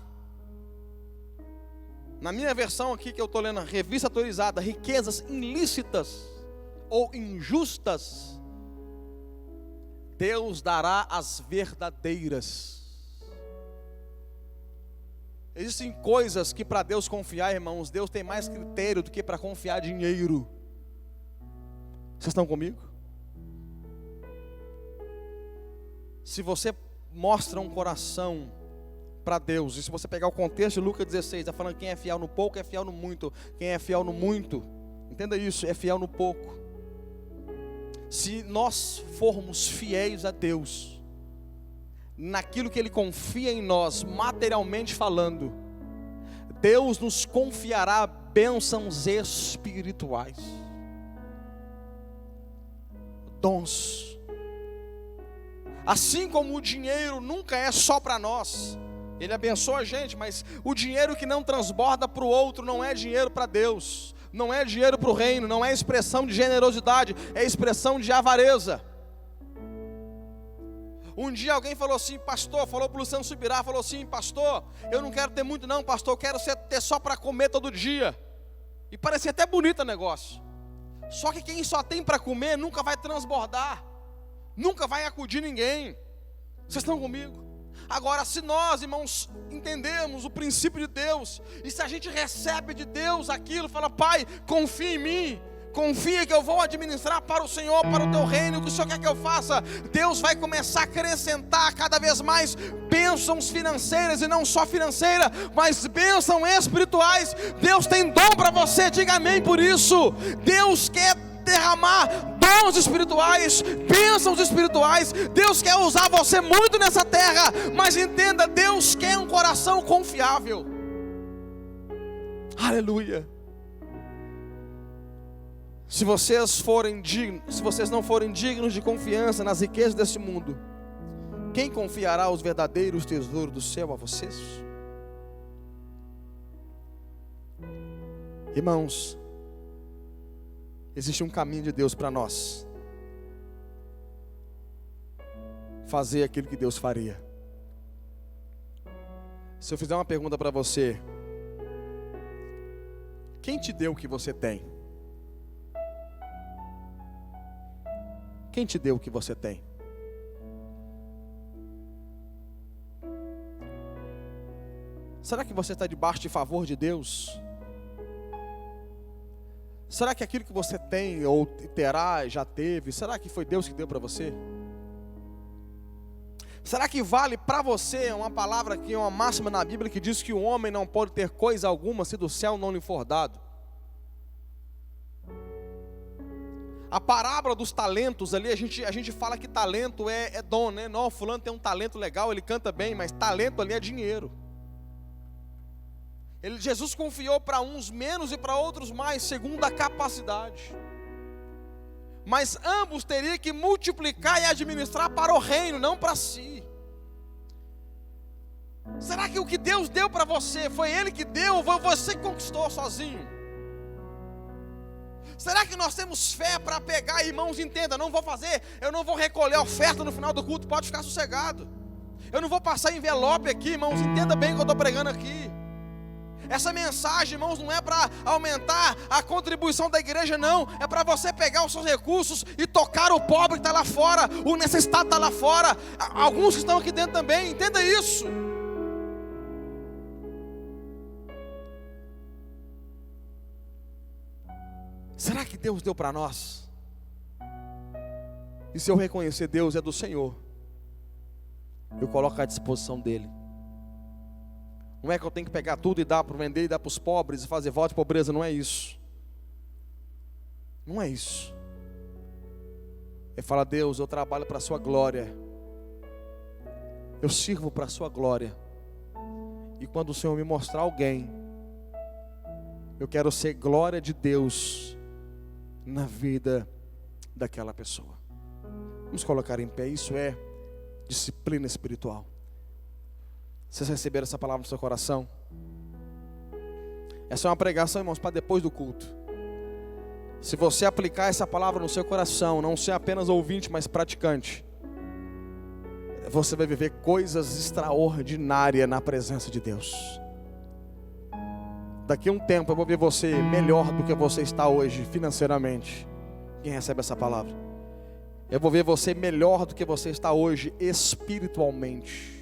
na minha versão aqui que eu estou lendo, revista atualizada, riquezas ilícitas ou injustas, Deus dará as verdadeiras. Existem coisas que para Deus confiar, irmãos, Deus tem mais critério do que para confiar dinheiro. Vocês estão comigo? Se você mostra um coração para Deus. E se você pegar o contexto de Lucas 16, está falando que quem é fiel no pouco é fiel no muito. Quem é fiel no muito, entenda isso, é fiel no pouco. Se nós formos fiéis a Deus, naquilo que Ele confia em nós, materialmente falando, Deus nos confiará bênçãos espirituais, dons. Assim como o dinheiro nunca é só para nós, Ele abençoa a gente, mas o dinheiro que não transborda para o outro não é dinheiro para Deus, não é dinheiro para o reino, não é expressão de generosidade, é expressão de avareza. Um dia alguém falou assim, pastor, falou para o Luciano Subirá, falou assim, pastor, eu não quero ter muito não, pastor, eu quero ter só para comer todo dia. E parecia até bonito o negócio. Só que quem só tem para comer nunca vai transbordar, nunca vai acudir ninguém. Vocês estão comigo? Agora, se nós, irmãos, entendemos o princípio de Deus, e se a gente recebe de Deus aquilo, fala, Pai, confia em mim, confia que eu vou administrar para o Senhor, para o teu reino, o que o Senhor quer que eu faça, Deus vai começar a acrescentar cada vez mais bênçãos financeiras, e não só financeira, mas bênçãos espirituais. Deus tem dom para você, diga amém por isso. Deus quer derramar dons espirituais, bênçãos espirituais. Deus quer usar você muito nessa terra, mas entenda, Deus quer um coração confiável. Aleluia. Se vocês não forem dignos de confiança nas riquezas desse mundo, quem confiará os verdadeiros tesouros do céu a vocês? Irmãos, existe um caminho de Deus para nós fazer aquilo que Deus faria. Se eu fizer uma pergunta para você, quem te deu o que você tem? Quem te deu o que você tem? Será que você está debaixo de favor de Deus? Será que aquilo que você tem ou terá, já teve, será que foi Deus que deu para você? Será que vale para você uma palavra que é uma máxima na Bíblia que diz que o homem não pode ter coisa alguma se do céu não lhe for dado? A parábola dos talentos ali, a gente fala que talento é dom, né? Não, fulano tem um talento legal, ele canta bem, mas talento ali é dinheiro. Jesus confiou para uns menos e para outros mais, segundo a capacidade. Mas ambos teriam que multiplicar e administrar para o reino, não para si. Será que o que Deus deu para você, foi Ele que deu, ou foi você que conquistou sozinho? Será que nós temos fé para pegar, irmãos, entenda, eu não vou recolher oferta no final do culto, pode ficar sossegado. Eu não vou passar envelope aqui, irmãos, entenda bem o que eu estou pregando aqui. Essa mensagem, irmãos, não é para aumentar a contribuição da igreja, não. É para você pegar os seus recursos e tocar o pobre que está lá fora, o necessitado está lá fora, alguns que estão aqui dentro também, entenda isso. Será que Deus deu para nós? E se eu reconhecer Deus é do Senhor, eu coloco à disposição dEle. Não é que eu tenho que pegar tudo e dar para vender e dar para os pobres e fazer voto de pobreza, não é isso. Não é isso. É falar, Deus, eu trabalho para a sua glória. Eu sirvo para a sua glória. E quando o Senhor me mostrar alguém, eu quero ser glória de Deus na vida daquela pessoa. Vamos colocar em pé, isso é disciplina espiritual. Vocês receberam essa palavra no seu coração? Essa é uma pregação, irmãos, para depois do culto. Se você aplicar essa palavra no seu coração, não ser apenas ouvinte, mas praticante, você vai viver coisas extraordinárias na presença de Deus. Daqui a um tempo eu vou ver você melhor do que você está hoje financeiramente. Quem recebe essa palavra? Eu vou ver você melhor do que você está hoje espiritualmente.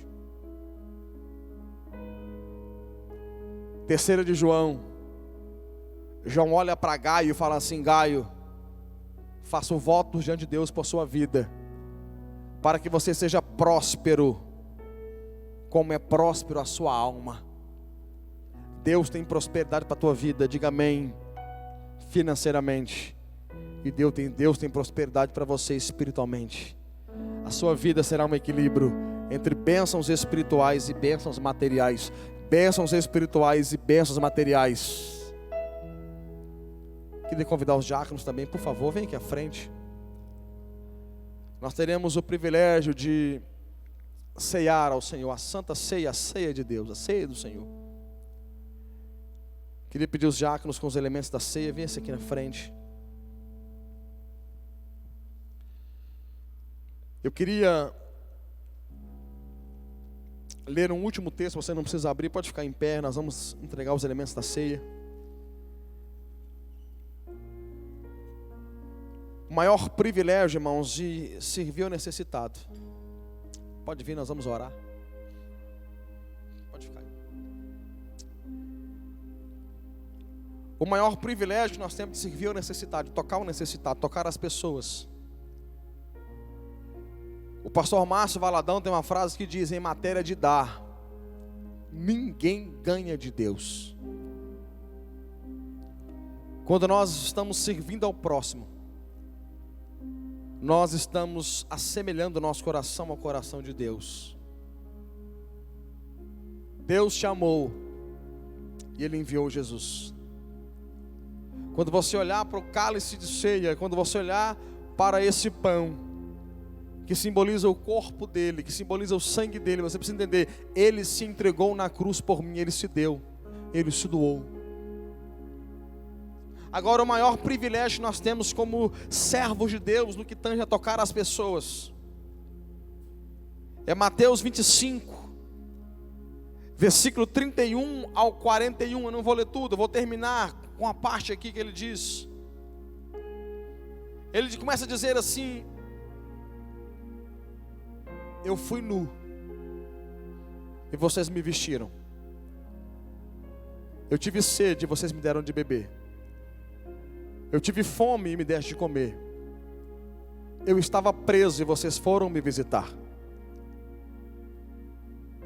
3 de João. João olha para Gaio e fala assim: Gaio, faça um voto diante de Deus por sua vida, para que você seja próspero, como é próspero a sua alma. Deus tem prosperidade para a tua vida, diga amém, financeiramente. E Deus tem prosperidade para você espiritualmente. A sua vida será um equilíbrio entre bênçãos espirituais e bênçãos materiais. Bênçãos espirituais e bênçãos materiais. Queria convidar os diáconos também, por favor, vem aqui à frente. Nós teremos o privilégio de ceiar ao Senhor, a santa ceia, a ceia de Deus, a ceia do Senhor. Queria pedir os diáconos com os elementos da ceia, venha aqui na frente. Eu queria ler um último texto, você não precisa abrir, pode ficar em pé, nós vamos entregar os elementos da ceia. O maior privilégio, irmãos, de servir ao necessitado. Pode vir, nós vamos orar. Pode ficar aí. O maior privilégio que nós temos de servir ao necessitado, de tocar o necessitado, tocar as pessoas. O pastor Márcio Valadão tem uma frase que diz: em matéria de dar, ninguém ganha de Deus. Quando nós estamos servindo ao próximo, nós estamos assemelhando o nosso coração ao coração de Deus. Deus te amou e Ele enviou Jesus. Quando você olhar para o cálice de ceia, quando você olhar para esse pão, que simboliza o corpo dele, que simboliza o sangue dele, você precisa entender, ele se entregou na cruz por mim, ele se deu, ele se doou. Agora o maior privilégio que nós temos como servos de Deus, no que tange a tocar as pessoas, é Mateus 25, versículo 31 ao 41, eu não vou ler tudo, eu vou terminar com a parte aqui que ele diz. Ele começa a dizer assim: eu fui nu e vocês me vestiram. Eu tive sede e vocês me deram de beber. Eu tive fome e me deste de comer. Eu estava preso e vocês foram me visitar.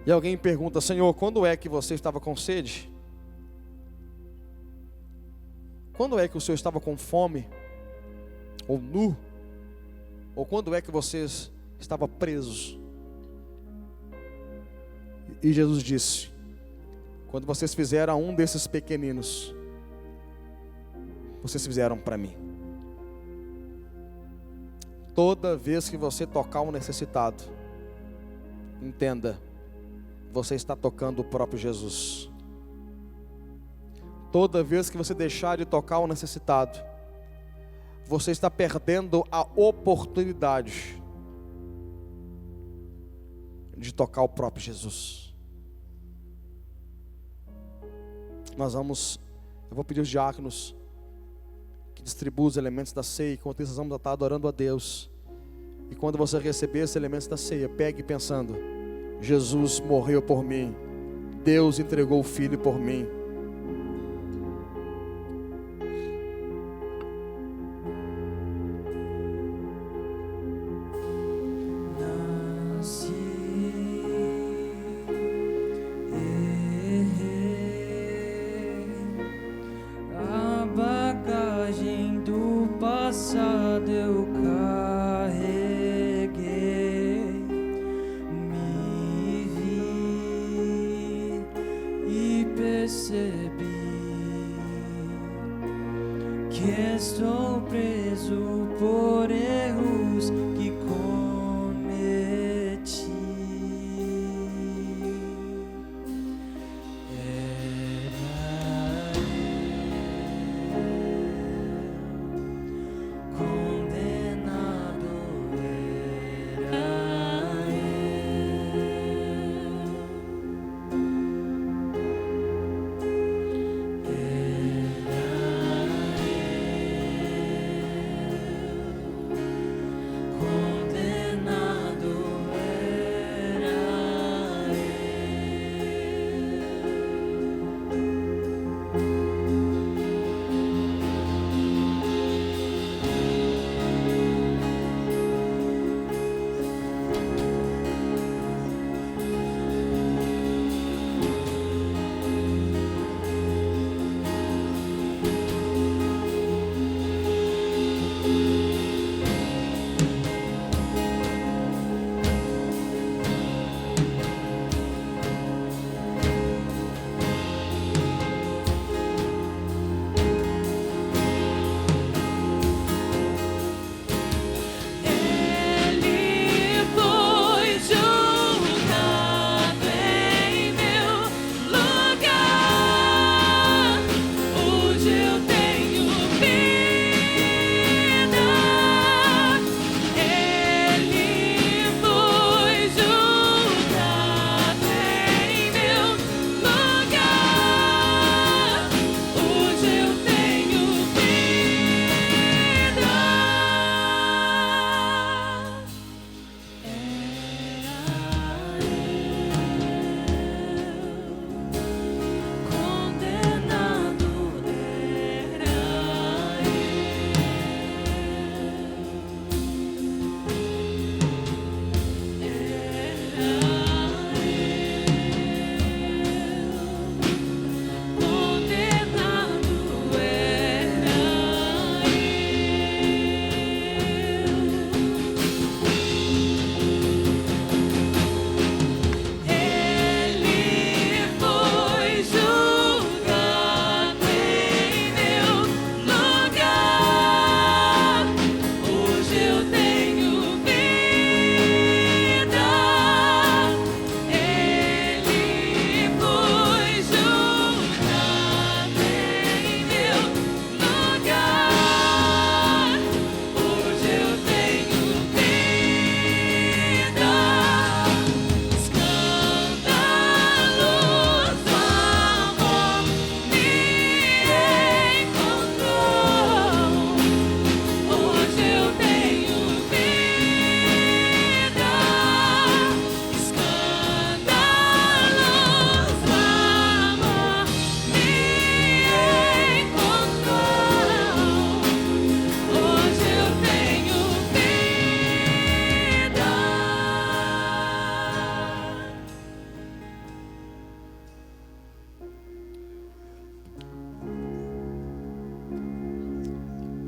E alguém pergunta: Senhor, quando é que você estava com sede? Quando é que o Senhor estava com fome? Ou nu? Ou quando é que vocês estavam presos? E Jesus disse: quando vocês fizeram a um desses pequeninos, vocês fizeram para mim. Toda vez que você tocar um necessitado, entenda, você está tocando o próprio Jesus. Toda vez que você deixar de tocar o necessitado, você está perdendo a oportunidade de tocar o próprio Jesus. Eu vou pedir aos diáconos que distribuam os elementos da ceia, enquanto nós vamos estar adorando a Deus. E quando você receber esses elementos da ceia, pegue pensando: Jesus morreu por mim, Deus entregou o Filho por mim.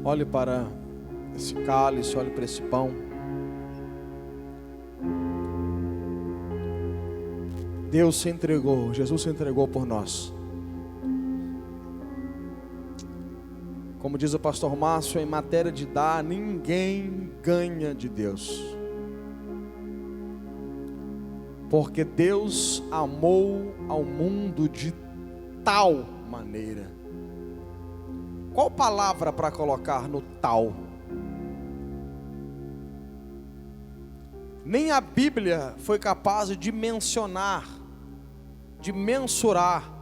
Olhe para esse cálice, olhe para esse pão. Deus se entregou, Jesus se entregou por nós. Como diz o pastor Márcio, em matéria de dar, ninguém ganha de Deus. Porque Deus amou ao mundo de tal maneira. Qual palavra para colocar no tal? Nem a Bíblia foi capaz de mencionar, de mensurar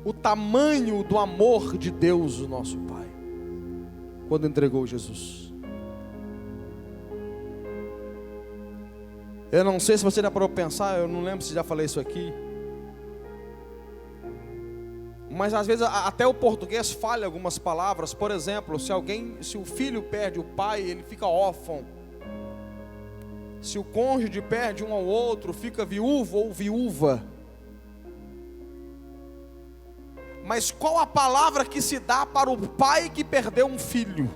o tamanho do amor de Deus, o nosso Pai, quando entregou Jesus. Eu não sei se você já parou para pensar, eu não lembro se já falei isso aqui, mas às vezes até o português falha algumas palavras. Por exemplo, se o filho perde o pai, ele fica órfão. Se o cônjuge perde um ao outro, fica viúvo ou viúva. Mas qual a palavra que se dá para o pai que perdeu um filho?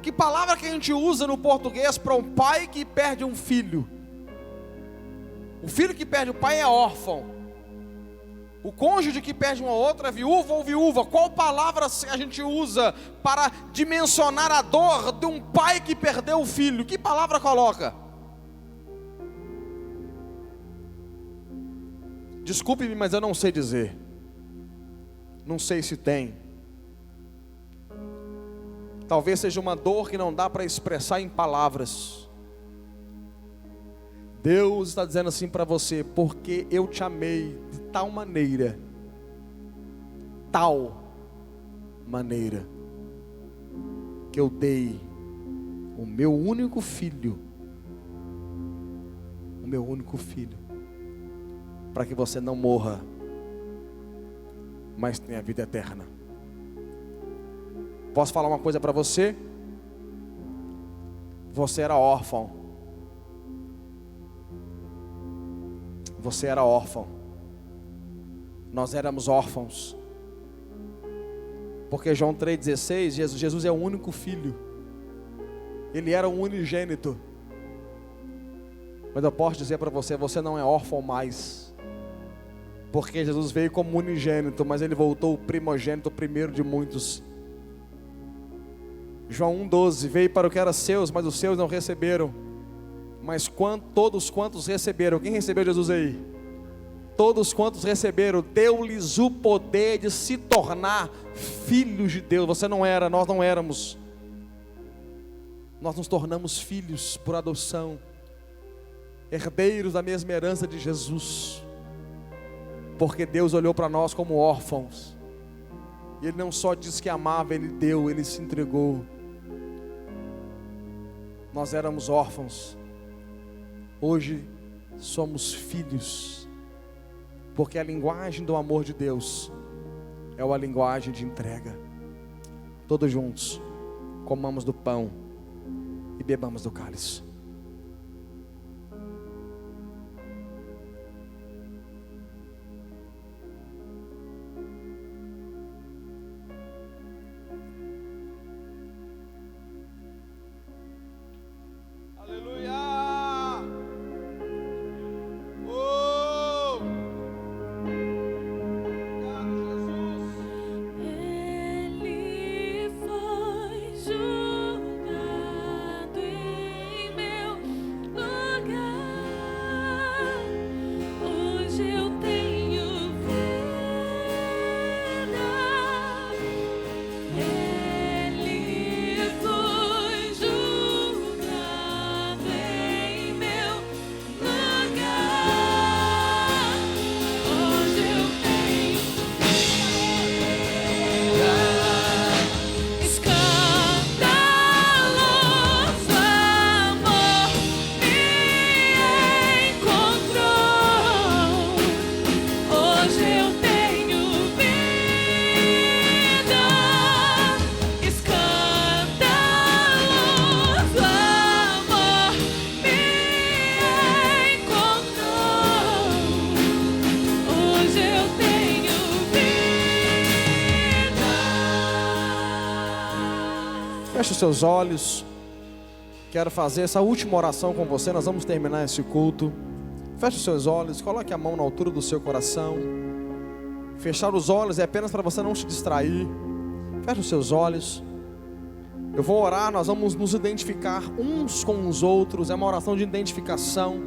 Que palavra que a gente usa no português para um pai que perde um filho? O filho que perde o pai é órfão. O cônjuge que perde um ao outro é viúvo ou viúva. Qual palavra a gente usa para dimensionar a dor de um pai que perdeu o filho? Que palavra coloca? Desculpe-me, mas eu não sei dizer. Não sei se tem. Talvez seja uma dor que não dá para expressar em palavras. Deus está dizendo assim para você: porque eu te amei de tal maneira, que eu dei o meu único filho, para que você não morra, mas tenha vida eterna. Posso falar uma coisa para você? Você era órfão. Você era órfão. Nós éramos órfãos. Porque João 3,16, Jesus é o único filho. Ele era o unigênito. Mas eu posso dizer para você, você não é órfão mais. Porque Jesus veio como unigênito, mas ele voltou o primogênito, o primeiro de muitos. João 1,12, veio para o que era seus, mas os seus não receberam. Mas todos quantos receberam, quem recebeu Jesus aí? Todos quantos receberam, deu-lhes o poder de se tornar filhos de Deus. Você não era, nós não éramos. Nós nos tornamos filhos por adoção, herdeiros da mesma herança de Jesus. Porque Deus olhou para nós como órfãos. E Ele não só disse que amava, Ele deu, Ele se entregou. Nós éramos órfãos. Hoje somos filhos. Porque a linguagem do amor de Deus é a linguagem de entrega. Todos juntos, comamos do pão e bebamos do cálice. Feche os seus olhos. Quero fazer essa última oração com você. Nós vamos terminar esse culto. Feche os seus olhos, coloque a mão na altura do seu coração. Fechar os olhos é apenas para você não se distrair. Feche os seus olhos. Eu vou orar, nós vamos nos identificar uns com os outros. É uma oração de identificação.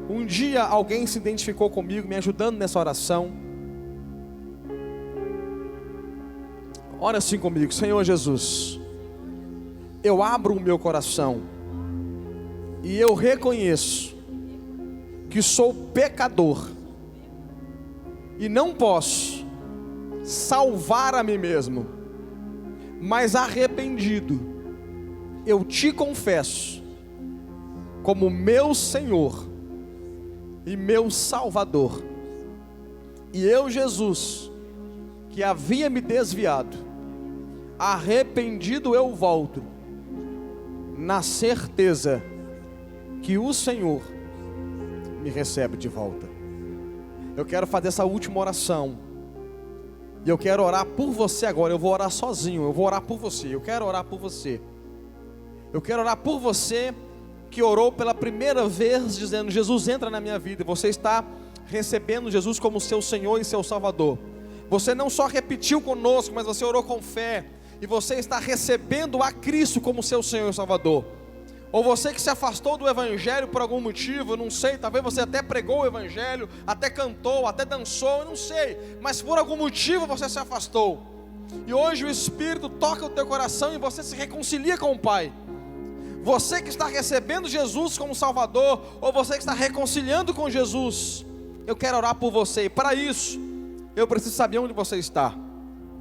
Um dia alguém se identificou comigo, me ajudando nessa oração. Ora assim comigo: Senhor Jesus, eu abro o meu coração e eu reconheço que sou pecador e não posso salvar a mim mesmo, mas arrependido eu te confesso como meu Senhor e meu Salvador. E eu, Jesus, que havia me desviado, arrependido eu volto, na certeza que o Senhor me recebe de volta. Eu quero fazer essa última oração, e eu quero orar por você agora. Eu vou orar sozinho, eu vou orar por você. Eu quero orar por você. Eu quero orar por você que orou pela primeira vez dizendo: Jesus, entra na minha vida. Você está recebendo Jesus como seu Senhor e seu Salvador. Você não só repetiu conosco, mas você orou com fé, e você está recebendo a Cristo como seu Senhor e Salvador. Ou você que se afastou do Evangelho por algum motivo, eu não sei, talvez você até pregou o Evangelho, até cantou, até dançou, eu não sei, mas por algum motivo você se afastou, e hoje o Espírito toca o teu coração e você se reconcilia com o Pai. Você que está recebendo Jesus como Salvador, ou você que está reconciliando com Jesus, eu quero orar por você, e para isso, eu preciso saber onde você está.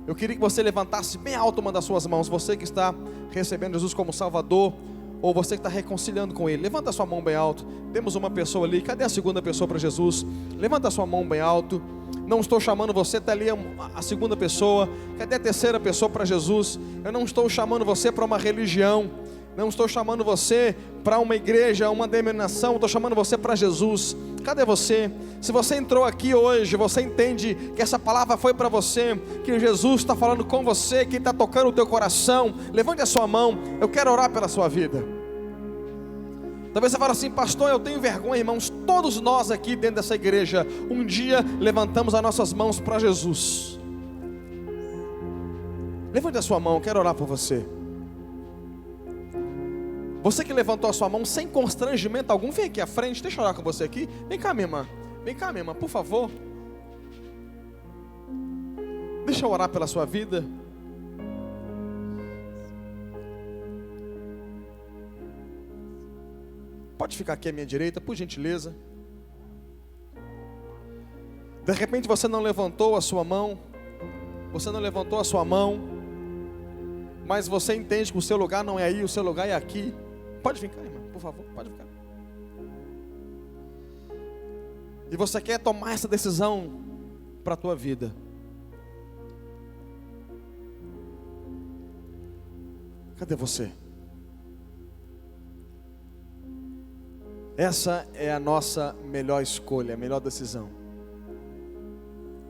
Eu queria que você levantasse bem alto uma das suas mãos. Você que está recebendo Jesus como Salvador, ou você que está reconciliando com Ele, levanta a sua mão bem alto. Temos uma pessoa ali, cadê a segunda pessoa para Jesus? Levanta a sua mão bem alto. Não estou chamando você, está ali a segunda pessoa. Cadê a terceira pessoa para Jesus? Eu não estou chamando você para uma religião, não estou chamando você para uma igreja, uma denominação, estou chamando você para Jesus. Cadê você? Se você entrou aqui hoje, você entende que essa palavra foi para você, que Jesus está falando com você, que está tocando o teu coração. Levante a sua mão, eu quero orar pela sua vida. Talvez você fale assim: pastor, eu tenho vergonha. Irmãos, todos nós aqui dentro dessa igreja, um dia levantamos as nossas mãos para Jesus. Levante a sua mão, eu quero orar por você. Você que levantou a sua mão sem constrangimento algum, vem aqui à frente, deixa eu orar com você aqui. Vem cá, minha irmã. Vem cá, minha irmã, por favor. Deixa eu orar pela sua vida. Pode ficar aqui à minha direita, por gentileza. De repente você não levantou a sua mão. Você não levantou a sua mão, mas você entende que o seu lugar não é aí, o seu lugar é aqui. Pode vir cá, irmã, por favor, pode ficar. E você quer tomar essa decisão para a tua vida. Cadê você? Essa é a nossa melhor escolha, a melhor decisão.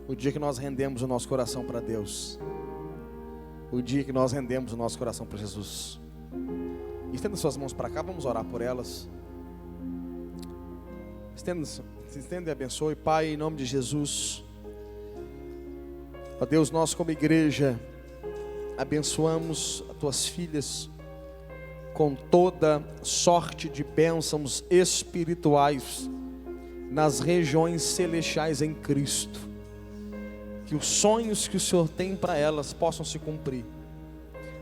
O dia que nós rendemos o nosso coração para Deus. O dia que nós rendemos o nosso coração para Jesus. Estenda suas mãos para cá, vamos orar por elas. Estenda e abençoe. Pai, em nome de Jesus. Ó Deus, nós como igreja abençoamos as tuas filhas com toda sorte de bênçãos espirituais nas regiões celestiais em Cristo. Que os sonhos que o Senhor tem para elas possam se cumprir.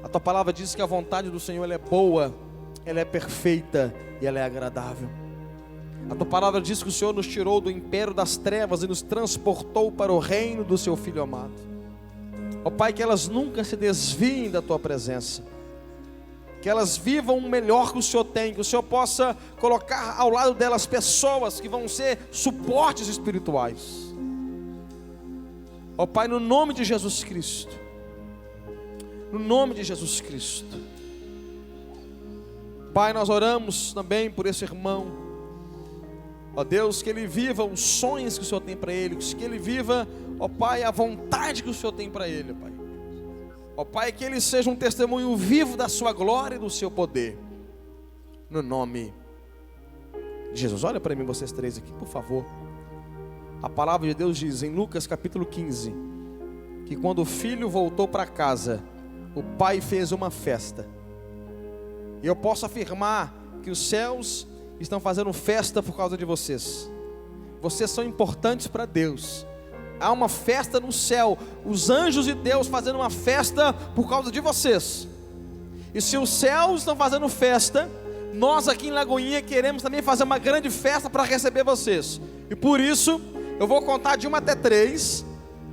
A tua palavra diz que a vontade do Senhor ela é boa, ela é perfeita e ela é agradável. A tua palavra diz que o Senhor nos tirou do império das trevas e nos transportou para o reino do seu Filho amado. Ó Pai, que elas nunca se desviem da tua presença, que elas vivam o melhor que o Senhor tem, que o Senhor possa colocar ao lado delas pessoas que vão ser suportes espirituais. Ó Pai, no nome de Jesus Cristo, no nome de Jesus Cristo. Pai, nós oramos também por esse irmão. Ó Deus, que ele viva os sonhos que o Senhor tem para ele, que ele viva, ó Pai, a vontade que o Senhor tem para ele, Pai. Ó Pai, que eles sejam um testemunho vivo da sua glória e do seu poder. No nome de Jesus. Olha para mim vocês três aqui, por favor. A palavra de Deus diz em Lucas capítulo 15, que quando o filho voltou para casa, o pai fez uma festa. E eu posso afirmar que os céus estão fazendo festa por causa de vocês. Vocês são importantes para Deus. Há uma festa no céu, os anjos de Deus fazendo uma festa por causa de vocês. E se os céus estão fazendo festa, nós aqui em Lagoinha queremos também fazer uma grande festa para receber vocês. E por isso, eu vou contar de 1 até 3.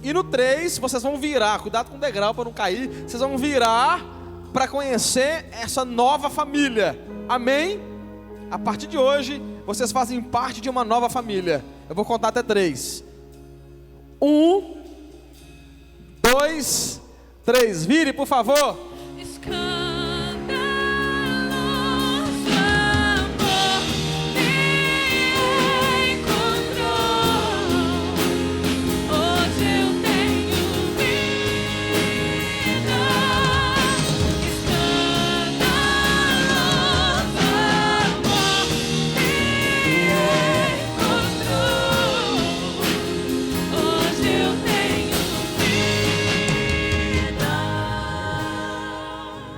E no 3, vocês vão virar, cuidado com o degrau para não cair. Vocês vão virar para conhecer essa nova família. Amém? A partir de hoje, vocês fazem parte de uma nova família. Eu vou contar até 3. 1, 2, 3. Vire, por favor.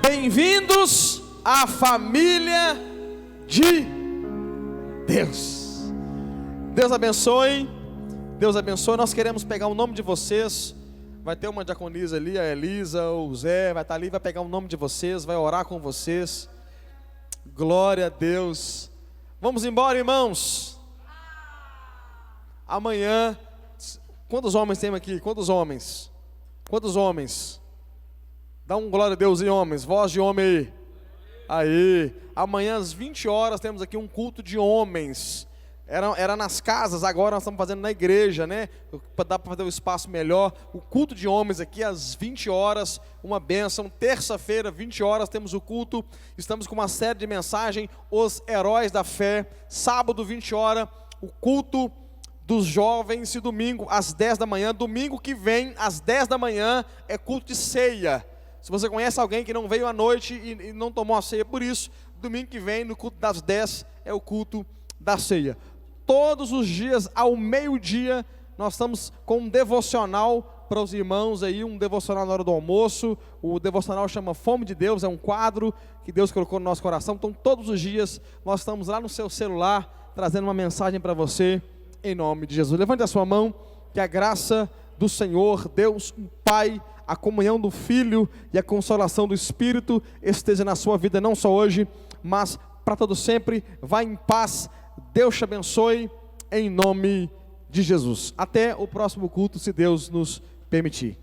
Bem-vindos à família de Deus. Deus abençoe. Deus abençoe. Nós queremos pegar o nome de vocês. Vai ter uma diaconisa ali, a Elisa, o Zé, vai estar ali, vai pegar o nome de vocês, vai orar com vocês. Glória a Deus. Vamos embora, irmãos. Amanhã, quantos homens temos aqui? Quantos homens? Quantos homens? Dá um glória a Deus em homens, voz de homem aí. Aí, amanhã às 20 horas temos aqui um culto de homens. Era nas casas, agora nós estamos fazendo na igreja, né? Dá para fazer um espaço melhor. O culto de homens aqui às 20 horas, uma bênção. Terça-feira, 20 horas, temos o culto. Estamos com uma série de mensagens, os heróis da fé. Sábado, 20 horas, o culto dos jovens. E domingo, às 10 da manhã. Domingo que vem, às 10 da manhã, é culto de ceia. Se você conhece alguém que não veio à noite e não tomou a ceia por isso, domingo que vem, no culto das 10, é o culto da ceia. Todos os dias, ao meio-dia, nós estamos com um devocional para os irmãos aí, um devocional na hora do almoço. O devocional chama Fome de Deus, é um quadro que Deus colocou no nosso coração. Então, todos os dias, nós estamos lá no seu celular, trazendo uma mensagem para você, em nome de Jesus. Levante a sua mão, que a graça do Senhor, Deus, o Pai, a comunhão do Filho e a consolação do Espírito esteja na sua vida, não só hoje, mas para todo sempre. Vá em paz, Deus te abençoe, em nome de Jesus. Até o próximo culto, se Deus nos permitir.